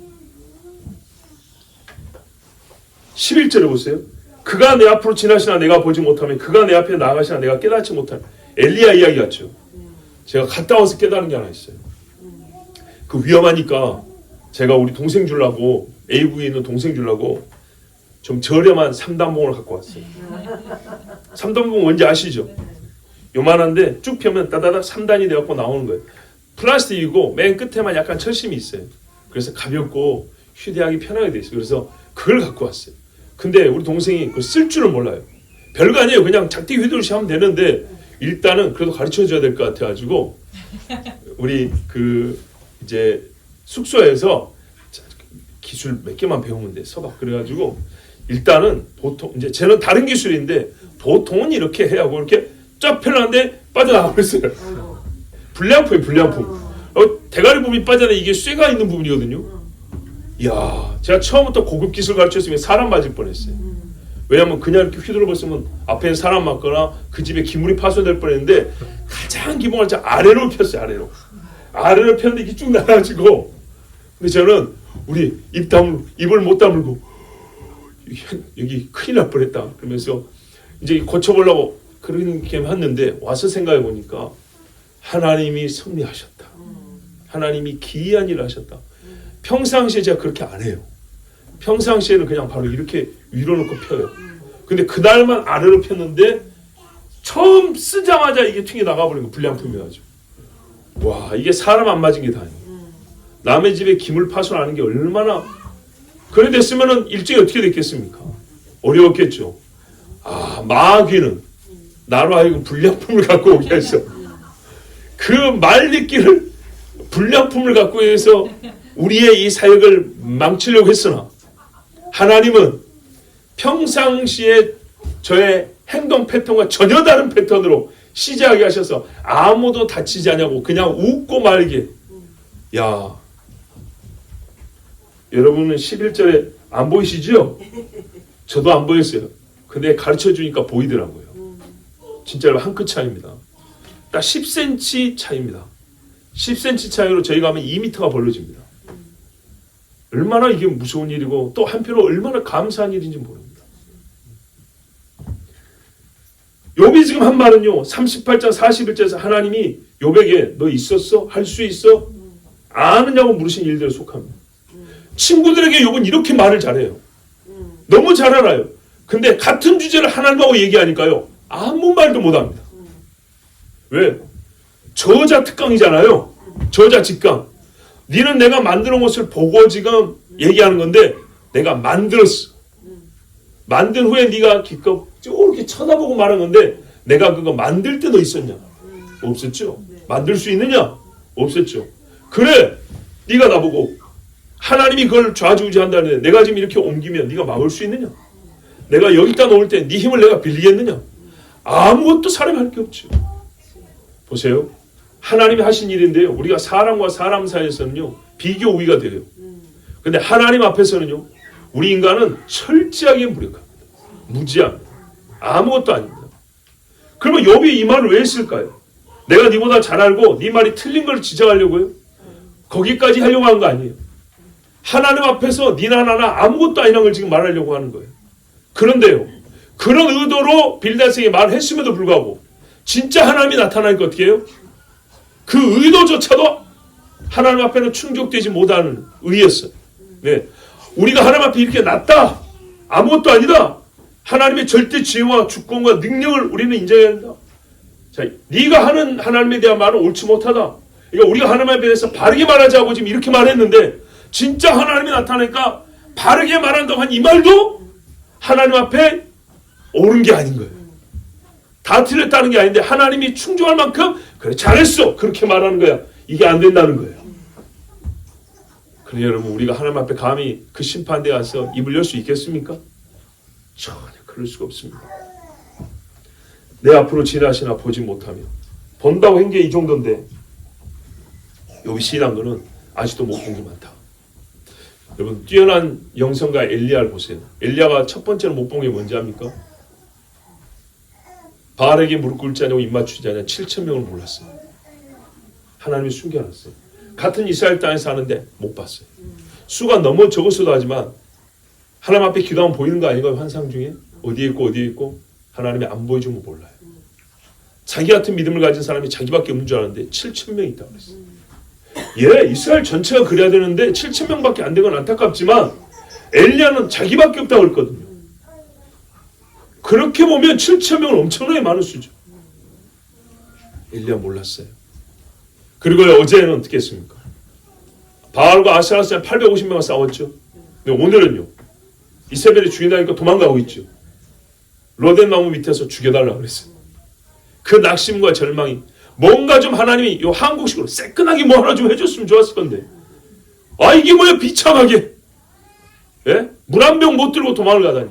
11절에 보세요. 그가 내 앞으로 지나시나 내가 보지 못하면 그가 내 앞에 나가시나 내가 깨닫지 못하면 엘리야 이야기 같죠. 제가 갔다 와서 깨달은 게 하나 있어요. 그 위험하니까 제가 우리 동생 주려고 AV에 있는 동생 주려고 좀 저렴한 3단봉을 갖고 왔어요. 3단봉 뭔지 아시죠? 요만한데 쭉 펴면 따다닥 3단이 되어갖고 나오는 거예요. 플라스틱이고 맨 끝에만 약간 철심이 있어요. 그래서 가볍고 휴대하기 편하게 돼 있어요. 그래서 그걸 갖고 왔어요. 근데 우리 동생이 그걸 쓸 줄을 몰라요. 별거 아니에요. 그냥 작디 휘두르시 하면 되는데 일단은 그래도 가르쳐 줘야 될 것 같아가지고 우리 이제 숙소에서 기술 몇 개만 배우면 돼. 서봐. 그래가지고 일단은 보통 이제 쟤는 다른 기술인데 보통은 이렇게 해야 하고 이렇게 쫙 펴려는데 빠져나가고 있어요. 불량품이에요. 불량품. 대가리 부분이 빠져나 이게 쇠가 있는 부분이거든요. 이야, 제가 처음부터 고급 기술 가르쳤으면 사람 맞을 뻔했어요. 왜냐면 그냥 이렇게 휘둘러 봤으면 앞에 사람 맞거나 그 집에 기물이 파손될 뻔했는데 가장 기본을 아래로 폈어요. 아래로 폈는데 이게 쭉 나가지고 근데 저는 우리 입을 못 다물고 여기 큰일 날 뻔했다 그러면서 이제 고쳐보려고 그렇게 했는데 와서 생각해 보니까 하나님이 섭리하셨다. 하나님이 기이한 일을 하셨다. 평상시에 제가 그렇게 안 해요. 평상시에는 그냥 바로 이렇게 위로 놓고 펴요. 근데 그날만 아래로 폈는데 처음 쓰자마자 이게 튕겨 나가버린 거 불량품이어가지고 와 이게 사람 안 맞은 게 다행이에요. 남의 집에 기물 파손하는 게 얼마나 그래 됐으면은 일정이 어떻게 됐겠습니까? 어려웠겠죠. 마귀는 나로 하여금 불량품을 갖고 오게 해서 그 말듣기를 불량품을 갖고 해서 우리의 이 사역을 망치려고 했으나 하나님은 평상시에 저의 행동 패턴과 전혀 다른 패턴으로 시작하게 하셔서 아무도 다치지 않냐고 그냥 웃고 말게. 야, 여러분은 11절에 안 보이시죠? 저도 안 보였어요. 근데 가르쳐 주니까 보이더라고요. 진짜로 한 끗 차이입니다. 딱 10cm 차이입니다. 10cm 차이로 저희가 하면 2m가 벌어집니다. 얼마나 이게 무서운 일이고 또 한편으로 얼마나 감사한 일인지 모릅니다. 욥이 지금 한 말은요. 38장 41절에서 하나님이 욥에게 너 있었어? 할 수 있어? 아느냐고 물으신 일들에 속합니다. 친구들에게 욥은 이렇게 말을 잘해요. 너무 잘 알아요. 근데 같은 주제를 하나님하고 얘기하니까요. 아무 말도 못합니다. 왜? 저자 특강이잖아요. 저자 직강. 니는 내가 만드는 것을 보고 지금 얘기하는 건데 내가 만들었어. 만든 후에 네가 기껏 이렇게 쳐다보고 말한 건데 내가 그거 만들 때 너 있었냐? 없었죠. 만들 수 있느냐? 없었죠. 그래, 네가 나보고 하나님이 그걸 좌지우지한다는데 내가 지금 이렇게 옮기면 네가 막을 수 있느냐? 내가 여기다 놓을 때 네 힘을 내가 빌리겠느냐? 아무것도 사람이 할 게 없죠. 보세요. 하나님이 하신 일인데요. 우리가 사람과 사람 사이에서는요. 비교 우위가 돼요. 근데 하나님 앞에서는요. 우리 인간은 철저하게 무력합니다. 무지합니다. 아무것도 아닙니다. 그러면 욥이 이 말을 왜 했을까요? 내가 네보다 잘 알고 네 말이 틀린 걸 지적하려고요? 거기까지 하려고 한 거 아니에요. 하나님 앞에서 니나 나나 아무것도 아니라는 걸 지금 말하려고 하는 거예요. 그런데요. 그런 의도로 빌닷에게 말을 했음에도 불구하고 진짜 하나님이 나타나니까 어떻게 해요? 그 의도조차도 하나님 앞에는 충족되지 못하는 의였어요. 네. 우리가 하나님 앞에 이렇게 낫다. 아무것도 아니다. 하나님의 절대 지혜와 주권과 능력을 우리는 인정해야 한다. 자, 네가 하는 하나님에 대한 말은 옳지 못하다. 그러니까 우리가 하나님 앞에 대해서 바르게 말하자고 지금 이렇게 말했는데 진짜 하나님이 나타나니까 바르게 말한다고 한 이 말도 하나님 앞에 옳은 게 아닌 거예요. 다 틀렸다는 게 아닌데 하나님이 충족할 만큼 그래 잘했어 그렇게 말하는 거야. 이게 안 된다는 거예요. 그래 여러분 우리가 하나님 앞에 감히 그 심판대에 가서 입을 열 수 있겠습니까? 전혀 그럴 수가 없습니다. 내 앞으로 지나시나 보지 못하며 본다고 한 게 이 정도인데 여기 시인한 거는 아직도 못 본 게 많다. 여러분 뛰어난 영성가 엘리야를 보세요. 엘리야가 첫 번째로 못 본 게 뭔지 압니까? 바알에게 무릎 꿇지 않냐고 입 맞추지 않냐 7,000명을 몰랐어요. 하나님이 숨겨놨어요. 같은 이스라엘 땅에 사는데 못 봤어요. 수가 너무 적었어도 하지만 하나님 앞에 기도하면 보이는 거 아닌가요? 환상 중에 어디에 있고 어디에 있고 하나님이 안 보여주면 몰라요. 자기 같은 믿음을 가진 사람이 자기밖에 없는 줄 알았는데 7,000명 있다고 그랬어요. 예, 이스라엘 전체가 그래야 되는데 7,000명밖에 안 된 건 안타깝지만 엘리야는 자기밖에 없다고 그랬거든요. 그렇게 보면 7,000명은 엄청나게 많은 수죠. 엘리야 몰랐어요. 그리고 어제는 어떻게 했습니까? 바알과 아스타로스 850명과 싸웠죠. 근데 오늘은요. 이세벨이 죽인다니까 도망가고 있죠. 로덴 나무 밑에서 죽여달라고 그랬어요. 그 낙심과 절망이 뭔가 좀 하나님이 이 한국식으로 새끈하게 뭐 하나 좀 해줬으면 좋았을 건데 아 이게 뭐야 비참하게 예? 물 한 병 못 들고 도망을 가다니.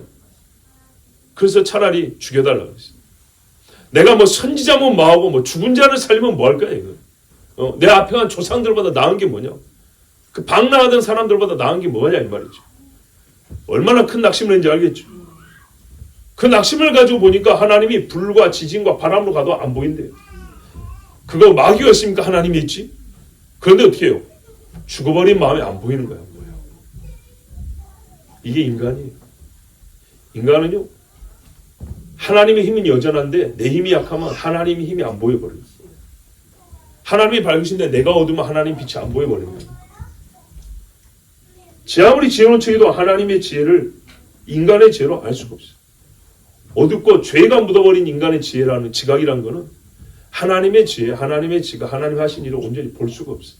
그래서 차라리 죽여달라고 그랬어요. 내가 뭐 선지자면 뭐하고 뭐 죽은 자를 살리면 뭐 할까 이거. 내 앞에 간 조상들보다 나은 게 뭐냐. 그 방랑하던 사람들보다 나은 게 뭐냐 이 말이죠. 얼마나 큰 낙심을 했는지 알겠죠. 그 낙심을 가지고 보니까 하나님이 불과 지진과 바람으로 가도 안 보인대요. 그거 마귀였습니까? 하나님이 있지? 그런데 어떻게 해요? 죽어버린 마음이 안 보이는 거야. 안 보여. 이게 인간이에요. 인간은요. 하나님의 힘은 여전한데 내 힘이 약하면 하나님의 힘이 안 보여버려요. 하나님이 밝으신데 내가 어두우면 하나님 빛이 안 보여버리는 거예요. 제 아무리 지혜로운 척해도 하나님의 지혜를 인간의 지혜로 알 수가 없어요. 어둡고 죄가 묻어버린 인간의 지혜라는 지각이라는 것은 하나님의 지혜, 하나님의 지각, 하나님 하신 일을 온전히 볼 수가 없어요.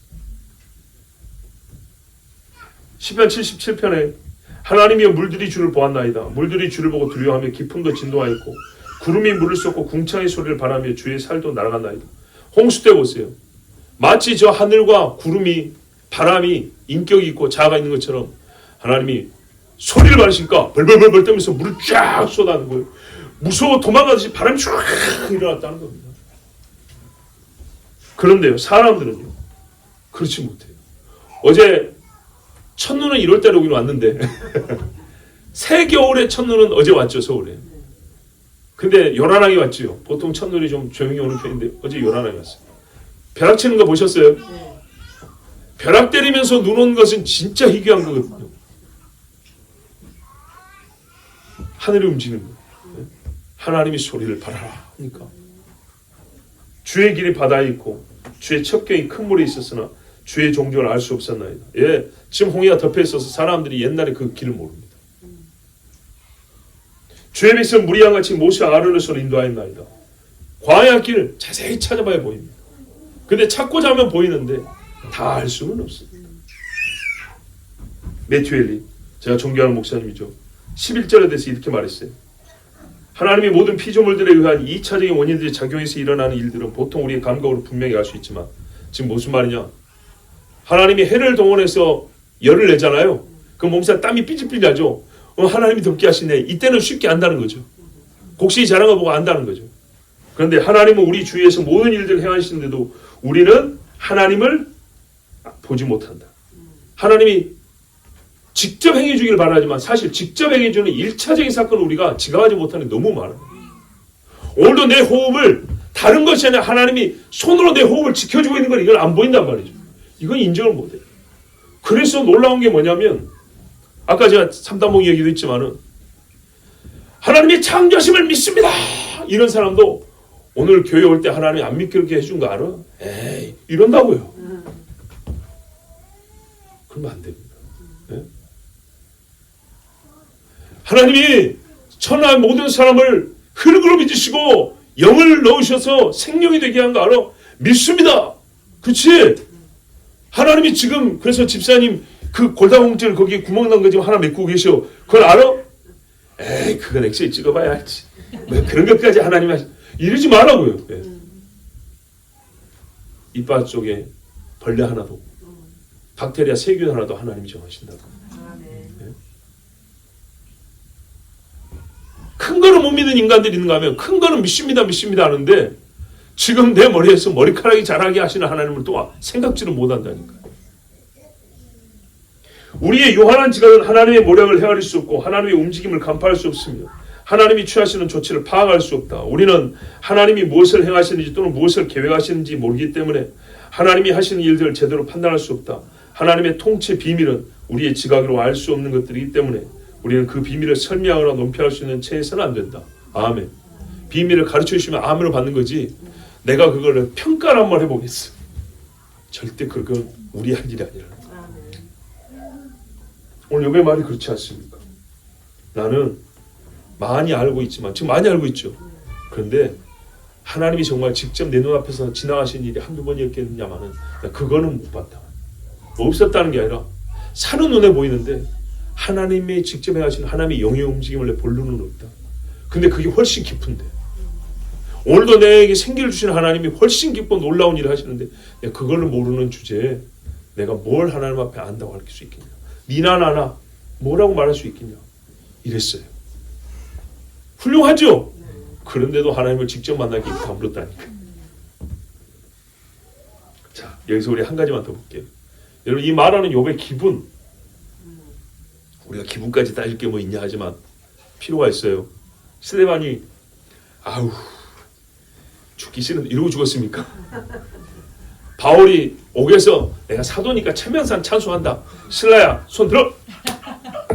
시편 77편에 하나님이 물들이 주를 보았나이다. 물들이 주를 보고 두려워하며 깊음도 진동하였고 구름이 물을 쏟고 궁창의 소리를 바라며 주의 살도 날아간나이다. 홍수 때 보세요. 마치 저 하늘과 구름이 바람이 인격이 있고 자아가 있는 것처럼 하나님이 소리를 바르시니까 벌벌벌벌 떨면서 물을 쫙 쏟아는 거예요. 무서워 도망가듯이 바람이 쫙 일어났다는 겁니다. 그런데요, 사람들은요, 그렇지 못해요. 어제 첫눈은 1월달에 오긴 왔는데 새 겨울에 첫눈은 어제 왔죠, 서울에. 근데 요란하게 왔지요. 보통 첫눈이 좀 조용히 오는 편인데 어제 요란하게 왔어요. 벼락 치는 거 보셨어요? 벼락 때리면서 눈 오는 것은 진짜 희귀한 거거든요. 하늘이 움직이는 거예요. 하나님이 소리를 발하라 하니까 주의 길이 바다에 있고 주의 첩경이 큰 물에 있었으나 주의 종교를 알 수 없었나이다. 예, 지금 홍해가 덮여 있어서 사람들이 옛날에 그 길을 모릅니다. 주의 백성 무리와 같이 모세 아론의 손을 인도하였나이다. 광야 길을 자세히 찾아봐야 보입니다. 근데 찾고자 하면 보이는데 다 알 수는 없습니다. 매튜 헨리, 제가 존경하는 목사님이죠. 11절에 대해서 이렇게 말했어요. 하나님이 모든 피조물들에 의한 2차적인 원인들이 작용해서 일어나는 일들은 보통 우리의 감각으로 분명히 알 수 있지만 지금 무슨 말이냐? 하나님이 해를 동원해서 열을 내잖아요. 그럼 몸살 땀이 삐질삐질 나죠. 하나님이 덥게 하시네. 이때는 쉽게 안다는 거죠. 곡식이 자란 거 보고 안다는 거죠. 그런데 하나님은 우리 주위에서 모든 일들을 행하시는데도 우리는 하나님을 보지 못한다. 하나님이 직접 행해 주기를 바라지만 사실 직접 행해 주는 1차적인 사건을 우리가 지각하지 못하는 게 너무 많아요. 오늘도 내 호흡을 다른 것이 아니라 하나님이 손으로 내 호흡을 지켜주고 있는 걸 이걸 안 보인단 말이죠. 이건 인정을 못해요. 그래서 놀라운 게 뭐냐면 아까 제가 3단봉 얘기도 했지만은 하나님의 창조심을 믿습니다. 이런 사람도 오늘 교회 올 때 하나님이 안 믿게 해준 거 알아? 에이 이런다고요. 그러면 안 됩니다. 네? 하나님이 천하의 모든 사람을 흙으로 빚으시고 영을 넣으셔서 생명이 되게 한 거 알아? 믿습니다. 그렇지? 하나님이 지금 그래서 집사님 그 골다공증 거기에 구멍 난 거 지금 하나 메꾸고 계셔. 그걸 알아? 에이 그건 엑스레이 찍어봐야 알지. 왜 그런 것까지 하나님 하시 이러지 말라고요. 네. 이빨 쪽에 벌레 하나도 박테리아 세균 하나도 하나님이 정하신다고. 네. 큰 거는 못 믿는 인간들이 있는가 하면 큰 거는 믿습니다 하는데 지금 내 머리에서 머리카락이 자라게 하시는 하나님을 또 생각지를 못한다니까. 우리의 요한한 지각은 하나님의 모략을 헤아릴 수 없고 하나님의 움직임을 간파할 수 없으며 하나님이 취하시는 조치를 파악할 수 없다. 우리는 하나님이 무엇을 행하시는지 또는 무엇을 계획하시는지 모르기 때문에 하나님이 하시는 일들을 제대로 판단할 수 없다. 하나님의 통치 비밀은 우리의 지각으로 알 수 없는 것들이기 때문에 우리는 그 비밀을 설명하거나 논평할 수 있는 체에서는 안 된다. 아멘. 비밀을 가르쳐 주시면 아멘을 받는 거지 내가 그거를 평가를 한번 해보겠어. 절대 그건 우리 할 일이 아니라. 오늘 요배 말이 그렇지 않습니까? 나는 많이 알고 있지만 지금 많이 알고 있죠. 그런데 하나님이 정말 직접 내 눈앞에서 지나가신 일이 한두 번이었겠느냐마는 그거는 못 봤다. 없었다는 게 아니라 사는 눈에 보이는데 하나님이 직접 행하신 하나님의 영의 움직임을 내 볼 눈은 없다. 근데 그게 훨씬 깊은데 오늘도 내게 생기를 주시는 하나님이 훨씬 깊고 놀라운 일을 하시는데 내가 그걸 모르는 주제에 내가 뭘 하나님 앞에 안다고 할 수 있겠냐. 니나 나나 뭐라고 말할 수 있겠냐. 이랬어요. 훌륭하죠? 그런데도 하나님을 직접 만나기 가물었다니까. 자, 여기서 우리 한 가지만 더 볼게요. 여러분 이 말하는 욥의 기분 우리가 기분까지 따질 게 뭐 있냐 하지만 필요가 있어요. 스데반이 아우 죽기 싫은데 이러고 죽었습니까? 바울이 옥에서 내가 사도니까 체면상 찬송한다. 신라야 손 들어.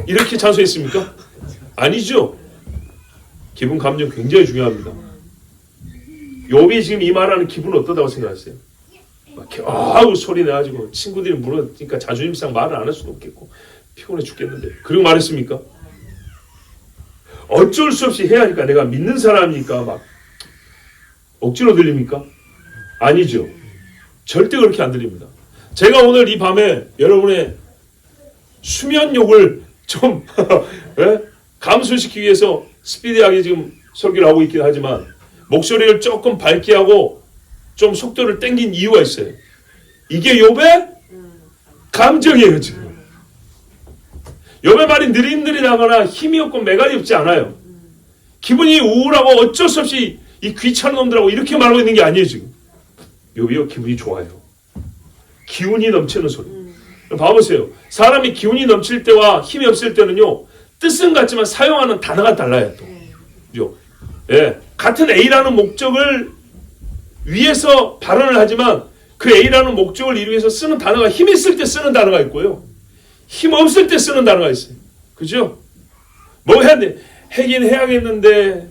이렇게 찬송했습니까? 아니죠. 기분 감정 굉장히 중요합니다. 욥이 지금 이 말하는 기분은 어떠다고 생각하세요? 막 아우 소리 내가지고 친구들이 물으니까 자존심상 말을 안 할 수도 없겠고 피곤해 죽겠는데 그리고 말했습니까? 어쩔 수 없이 해야 하니까 내가 믿는 사람이니까 막 억지로 들립니까? 아니죠. 절대 그렇게 안 들립니다. 제가 오늘 이 밤에 여러분의 수면욕을 좀 감소시키기 위해서 스피디하게 지금 설교를 하고 있긴 하지만 목소리를 조금 밝게 하고 좀 속도를 땡긴 이유가 있어요. 이게 욥의 감정이에요. 지금 욥의 말이 느릿느릿하거나 힘이 없고 매갈이 없지 않아요. 기분이 우울하고 어쩔 수 없이 이 귀찮은 놈들하고 이렇게 말하고 있는 게 아니에요. 지금 욥이 기분이 좋아요. 기운이 넘치는 소리. 봐보세요. 사람이 기운이 넘칠 때와 힘이 없을 때는요. 뜻은 같지만 사용하는 단어가 달라요. 또. 그죠? 예, 같은 A라는 목적을 위해서 발언을 하지만 그 A라는 목적을 이루기 위해서 쓰는 단어가 힘 있을 때 쓰는 단어가 있고요. 힘 없을 때 쓰는 단어가 있어요. 그죠? 뭐 해야 돼? 하긴 해야겠는데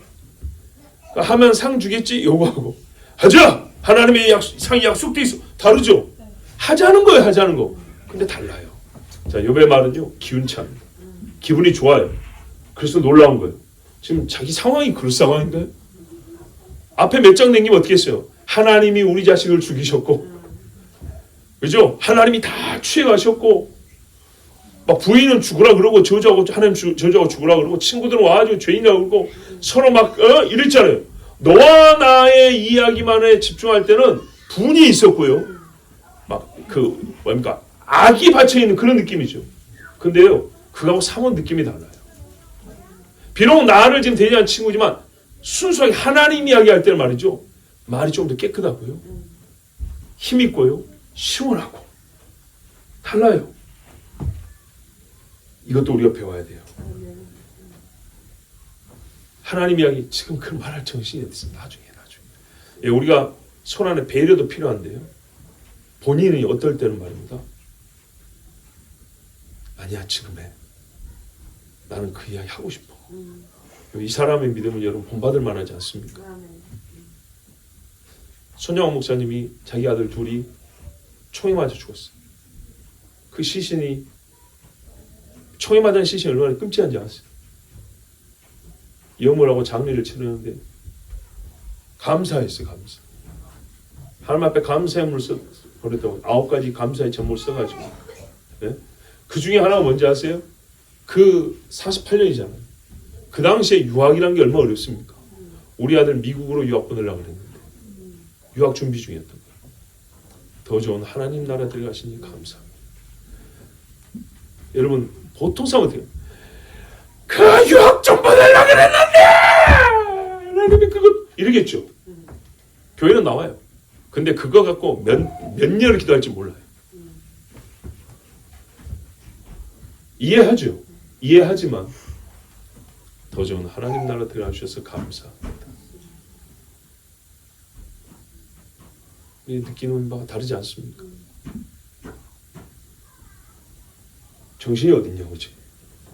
하면 상 주겠지? 요거하고 하자! 하나님의 상이 약속돼 있어. 다르죠? 하자는 거예요, 하자는 거. 근데 달라요. 자, 욥의 말은요, 기운치 않아요. 기분이 좋아요. 그래서 놀라운 거예요. 지금 자기 상황이 그럴 상황인가요? 앞에 몇 장 남기면 어떻게 했어요? 하나님이 우리 자식을 죽이셨고, 그죠? 하나님이 다 취해가셨고, 막 부인은 죽으라 그러고, 저주하고, 하나님 저주하고 죽으라 그러고, 친구들은 와가지고 죄인이라고 그러고, 서로 막, 이랬잖아요. 너와 나의 이야기만에 집중할 때는 분이 있었고요. 막, 뭡니까? 악이 받쳐있는 그런 느낌이죠. 근데요, 그거하고 사뭇 느낌이 달라요. 비록 나를 지금 대리한 친구지만, 순수하게 하나님 이야기할 때는 말이죠. 말이 좀 더 깨끗하고요. 힘있고요. 시원하고. 달라요. 이것도 우리가 배워야 돼요. 하나님 이야기 지금 그 말할 정신이 어딨습니까? 나중에. 예, 우리가 손 안에 배려도 필요한데요. 본인이 어떨 때는 말입니다. 아니야, 지금 해. 나는 그 이야기 하고 싶어. 이 사람의 믿음은 여러분 본받을 만하지 않습니까? 손영원 목사님이 자기 아들 둘이 총에 맞아 죽었어요. 그 시신이 총에 맞은 시신이 얼마나 끔찍한지 아세요? 염을 하고 장례를 치르는데 감사했어요. 감사. 하나님 앞에 감사의 물을 버렸다고 9가지 감사의 제목을 써가지고, 네? 그 중에 하나가 뭔지 아세요? 그 48년이잖아요. 그 당시에 유학이란 게 얼마나 어렵습니까? 우리 아들 미국으로 유학 보내려고 그랬는데 유학 준비 중이었던 거예요. 더 좋은 하나님 나라 들어가시니 감사합니다. 여러분 보통 사람 어떻게 그 유학 좀 보내려고 그랬는데 하나님이 그거 이러겠죠. 교회는 나와요. 근데 그거 갖고 몇 년을 기도할지 몰라요. 이해하죠. 이해하지만 더 좋은 하나님 나라 들어가주셔서 감사합니다. 느끼는 바가 다르지 않습니까? 정신이 어딨냐고 지금.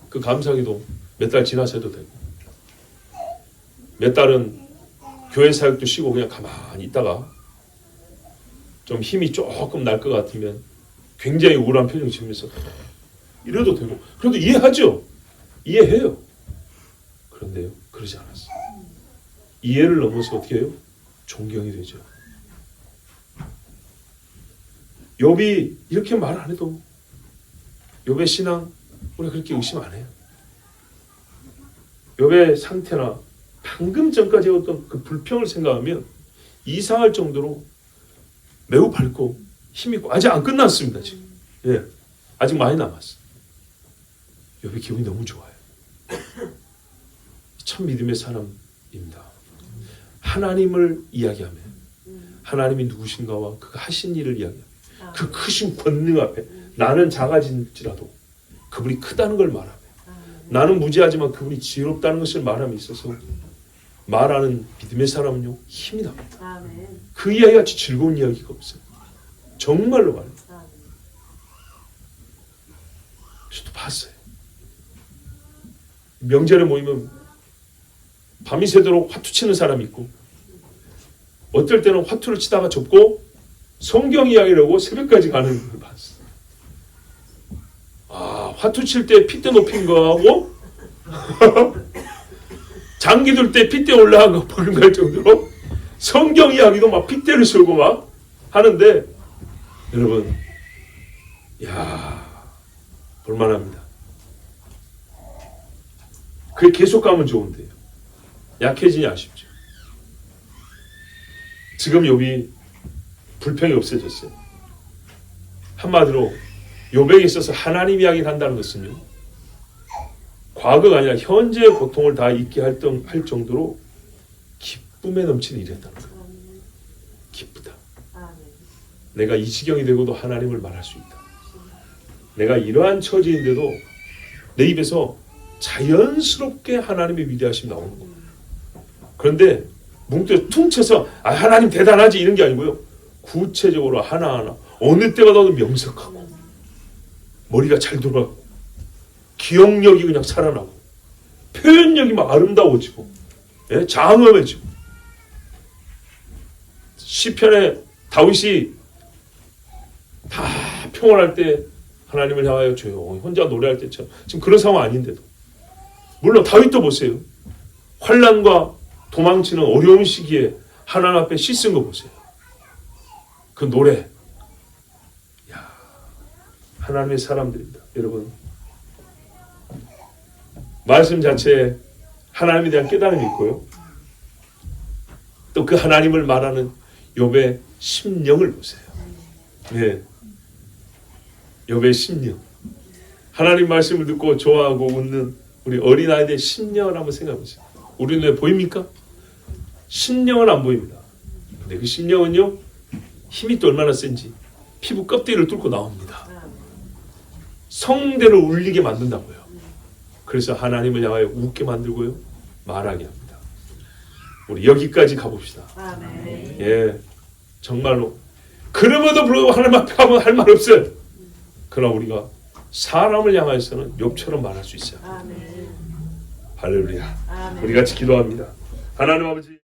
그 감사기도 몇 달 지나서 해도 되고, 몇 달은 교회 사역도 쉬고 그냥 가만히 있다가 좀 힘이 조금 날 것 같으면 굉장히 우울한 표정 지으면서 이래도 되고. 그래도 이해하죠. 이해해요. 그런데요, 그러지 않았어요. 이해를 넘어서 어떻게 해요? 존경이 되죠. 욥이 이렇게 말 안 해도 욥의 신앙 우리가 그렇게 의심 안 해요. 욥의 상태나 방금 전까지 어떤 그 불평을 생각하면 이상할 정도로 매우 밝고 힘있고 아직 안 끝났습니다. 지금. 예, 아직 많이 남았어요. 욥의 기분이 너무 좋아요. 참 믿음의 사람입니다. 하나님을 이야기하면 하나님이 누구신가와 그가 하신 일을 이야기하면 그 크신 권능 앞에 나는 작아질지라도 그분이 크다는 걸 말하며 나는 무지하지만 그분이 지혜롭다는 것을 말함에 있어서 말하는 믿음의 사람은요 힘이 납니다. 그 이야기 같이 즐거운 이야기가 없어요. 정말로 말해요. 저도 봤어요. 명절에 모이면 밤이 새도록 화투 치는 사람이 있고 어떨 때는 화투를 치다가 접고 성경 이야기를 하고 새벽까지 가는 걸 봤어요. 아, 화투 칠 때 핏대 높인 거하고 장기 둘 때 핏대 올라간 거 버림갈 정도로 성경 이야기도 막 핏대를 썰고 막 하는데 여러분, 야 볼만합니다. 그게 계속 가면 좋은데요. 약해지니 아쉽죠. 지금 욥이 불평이 없어졌어요. 한마디로 욥에게 있어서 하나님 이야기를 한다는 것은요, 과거가 아니라 현재의 고통을 다 잊게 할 정도로 기쁨에 넘치는 일이었다는 거예요. 기쁘다. 내가 이 지경이 되고도 하나님을 말할 수 있다. 내가 이러한 처지인데도 내 입에서 자연스럽게 하나님의 위대하심 나오는 거예요. 그런데 뭉뚱 퉁쳐서 하나님 대단하지 이런 게 아니고요. 구체적으로 하나하나 어느 때가 나도 명석하고 머리가 잘 돌아가고 기억력이 그냥 살아나고 표현력이 막 아름다워지고, 예? 장엄해지고. 시편에 다윗이 다 평온할 때 하나님을 향하여 조용히 혼자 노래할 때처럼 지금 그런 상황 아닌데도 물론 다윗도 보세요. 환난과 도망치는 어려운 시기에 하나님 앞에 씻은 거 보세요. 그 노래. 야, 하나님의 사람들입니다. 여러분. 말씀 자체에 하나님에 대한 깨달음이 있고요. 또 그 하나님을 말하는 욥의 심령을 보세요. 예. 욥의 심령. 하나님 말씀을 듣고 좋아하고 웃는 우리 어린아이들의 심령을 한번 생각해 보세요. 우리는 왜 보입니까? 심령은 안 보입니다. 근데 그 심령은요, 힘이 또 얼마나 센지 피부 껍데기를 뚫고 나옵니다. 성대를 울리게 만든다고요. 그래서 하나님을 향하여 웃게 만들고요, 말하게 합니다. 우리 여기까지 가봅시다. 아멘. 예, 정말로. 그럼에도 불구하고 하나님 앞에 가면 할 말 없어요. 그러나 우리가 사람을 향하여서는 욥처럼 말할 수 있어요. 아멘. 할렐루야. 아멘. 우리 같이 기도합니다. 하나님 아버지.